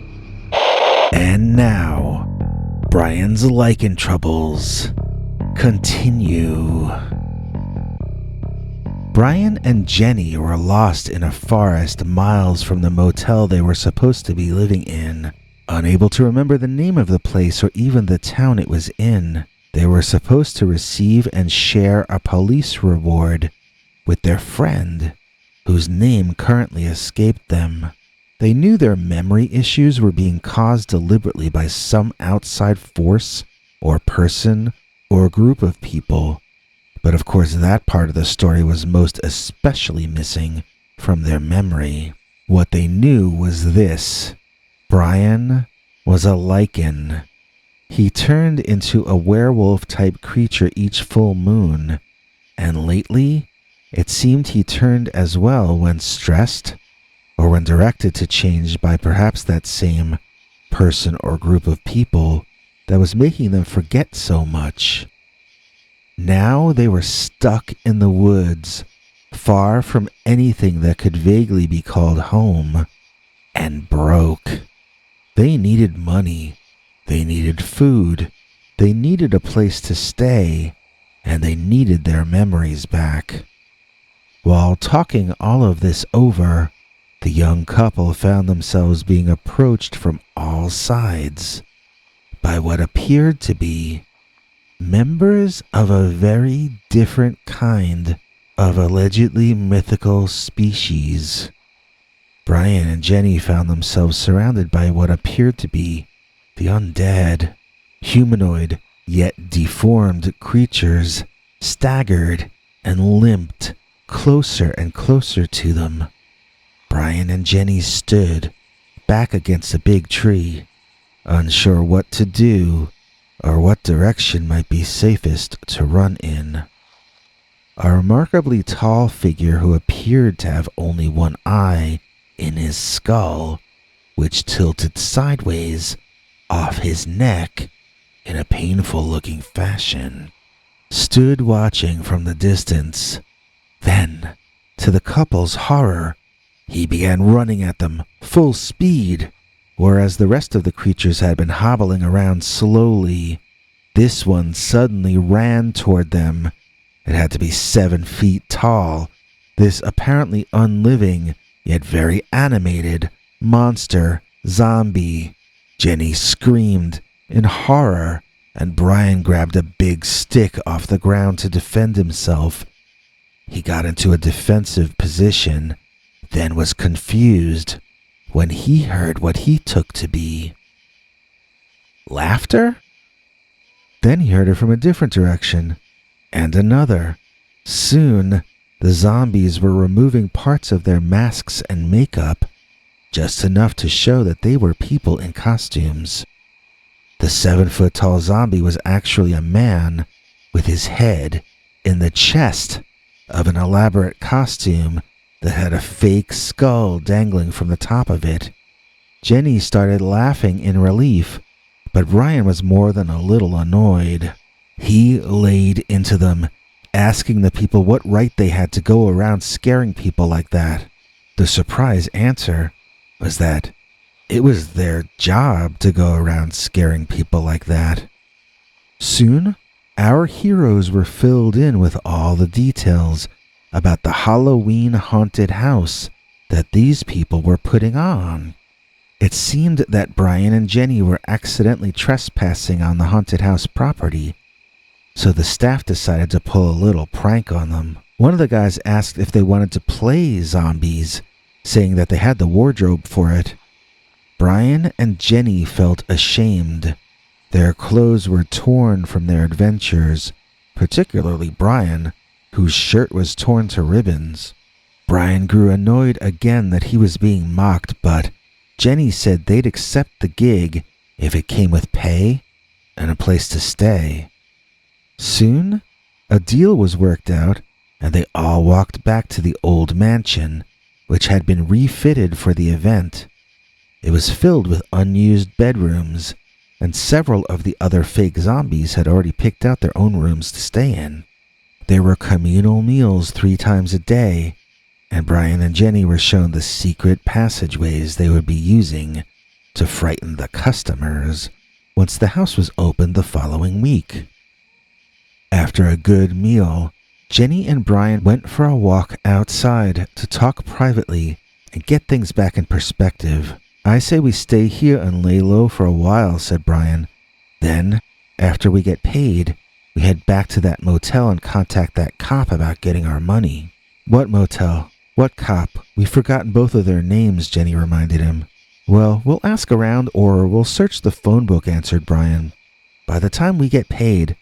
And now, Bryan's Lycan troubles continue. Bryan and Jenny were lost in a forest miles from the motel they were supposed to be living in. Unable to remember the name of the place or even the town it was in, they were supposed to receive and share a police reward with their friend, whose name currently escaped them. They knew their memory issues were being caused deliberately by some outside force or person or group of people, but of course that part of the story was most especially missing from their memory. What they knew was this: Bryan was a Lycan. He turned into a werewolf-type creature each full moon, and lately, it seemed he turned as well when stressed, or when directed to change by perhaps that same person or group of people that was making them forget so much. Now they were stuck in the woods, far from anything that could vaguely be called home. and broke. They needed money, they needed food, they needed a place to stay, and they needed their memories back. While talking all of this over, the young couple found themselves being approached from all sides by what appeared to be members of a very different kind of allegedly mythical species. Bryan and Jenny found themselves surrounded by what appeared to be the undead, humanoid yet deformed creatures staggered and limped closer and closer to them. Bryan and Jenny stood back against a big tree, unsure what to do or what direction might be safest to run in. A remarkably tall figure who appeared to have only one eye in his skull, which tilted sideways off his neck in a painful-looking fashion, stood watching from the distance. Then, to the couple's horror, he began running at them full speed, whereas the rest of the creatures had been hobbling around slowly. This one suddenly ran toward them. It had to be 7 feet tall. This apparently unliving, yet very animated, monster zombie. Jenny screamed in horror, and Bryan grabbed a big stick off the ground to defend himself. He got into a defensive position, then was confused when he heard what he took to be laughter. Then he heard it from a different direction, and another. Soon, the zombies were removing parts of their masks and makeup, just enough to show that they were people in costumes. The 7-foot-tall zombie was actually a man with his head in the chest of an elaborate costume that had a fake skull dangling from the top of it. Jenny started laughing in relief, but Bryan was more than a little annoyed. He laid into them, asking the people what right they had to go around scaring people like that. The surprise answer was that it was their job to go around scaring people like that. Soon, our heroes were filled in with all the details about the Halloween haunted house that these people were putting on. It seemed that Bryan and Jenny were accidentally trespassing on the haunted house property, so the staff decided to pull a little prank on them. One of the guys asked if they wanted to play zombies, saying that they had the wardrobe for it. Bryan and Jenny felt ashamed. Their clothes were torn from their adventures, particularly Bryan, whose shirt was torn to ribbons. Bryan grew annoyed again that he was being mocked, but Jenny said they'd accept the gig if it came with pay and a place to stay. Soon, a deal was worked out, and they all walked back to the old mansion, which had been refitted for the event. It was filled with unused bedrooms, and several of the other fake zombies had already picked out their own rooms to stay in. There were communal meals 3 times a day, and Bryan and Jenny were shown the secret passageways they would be using to frighten the customers once the house was opened the following week. After a good meal, Jenny and Bryan went for a walk outside to talk privately and get things back in perspective. "I say we stay here and lay low for a while," said Bryan. "Then, after we get paid, we head back to that motel and contact that cop about getting our money." "What motel? What cop? We've forgotten both of their names," Jenny reminded him. "Well, we'll ask around or we'll search the phone book," answered Bryan. "By the time we get paid,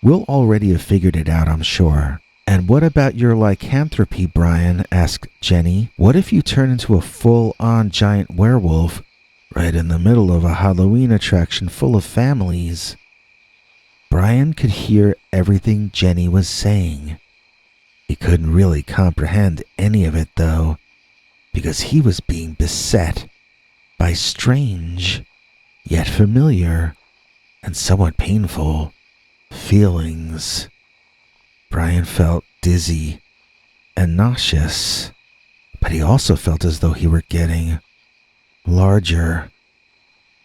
we'll already have figured it out, I'm sure." "And what about your lycanthropy, Bryan?" asked Jenny. "What if you turn into a full-on giant werewolf right in the middle of a Halloween attraction full of families?" Bryan could hear everything Jenny was saying. He couldn't really comprehend any of it, though, because he was being beset by strange, yet familiar, and somewhat painful feelings. Bryan felt dizzy and nauseous, but he also felt as though he were getting larger,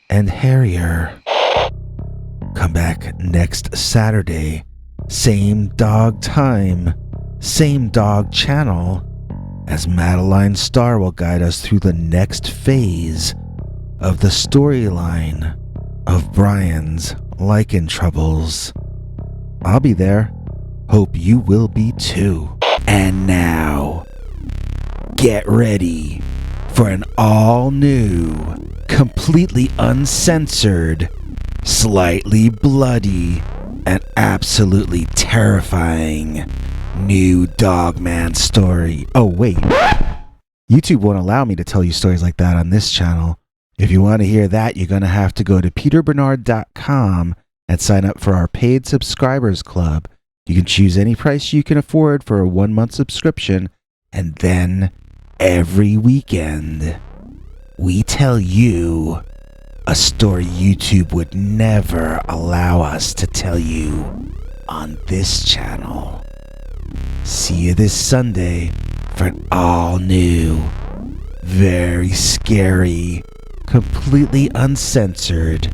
and hairier. Come back next Saturday, same dog time, same dog channel, as Madeline Starr will guide us through the next phase of the storyline of Bryan's Lycan troubles. I'll be there. Hope you will be too. And now, get ready for an all-new, completely uncensored, slightly bloody, and absolutely terrifying new Dogman story. Oh wait, YouTube won't allow me to tell you stories like that on this channel. If you want to hear that, you're going to have to go to peterbernard.com and sign up for our paid subscribers club. You can choose any price you can afford for a 1-month subscription, and then every weekend we tell you a story YouTube would never allow us to tell you on this channel. See you this Sunday for an all-new, very scary, completely uncensored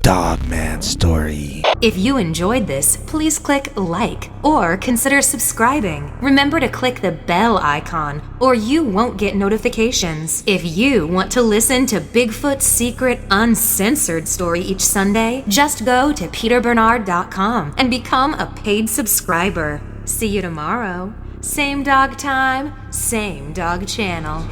Dogman story. If you enjoyed this, please click like or consider subscribing. Remember to click the bell icon or you won't get notifications. If you want to listen to Bigfoot's secret uncensored story each Sunday, just go to peterbernard.com and become a paid subscriber. See you tomorrow. Same dog time, same dog channel.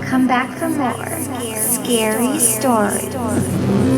Come back for more scary stories.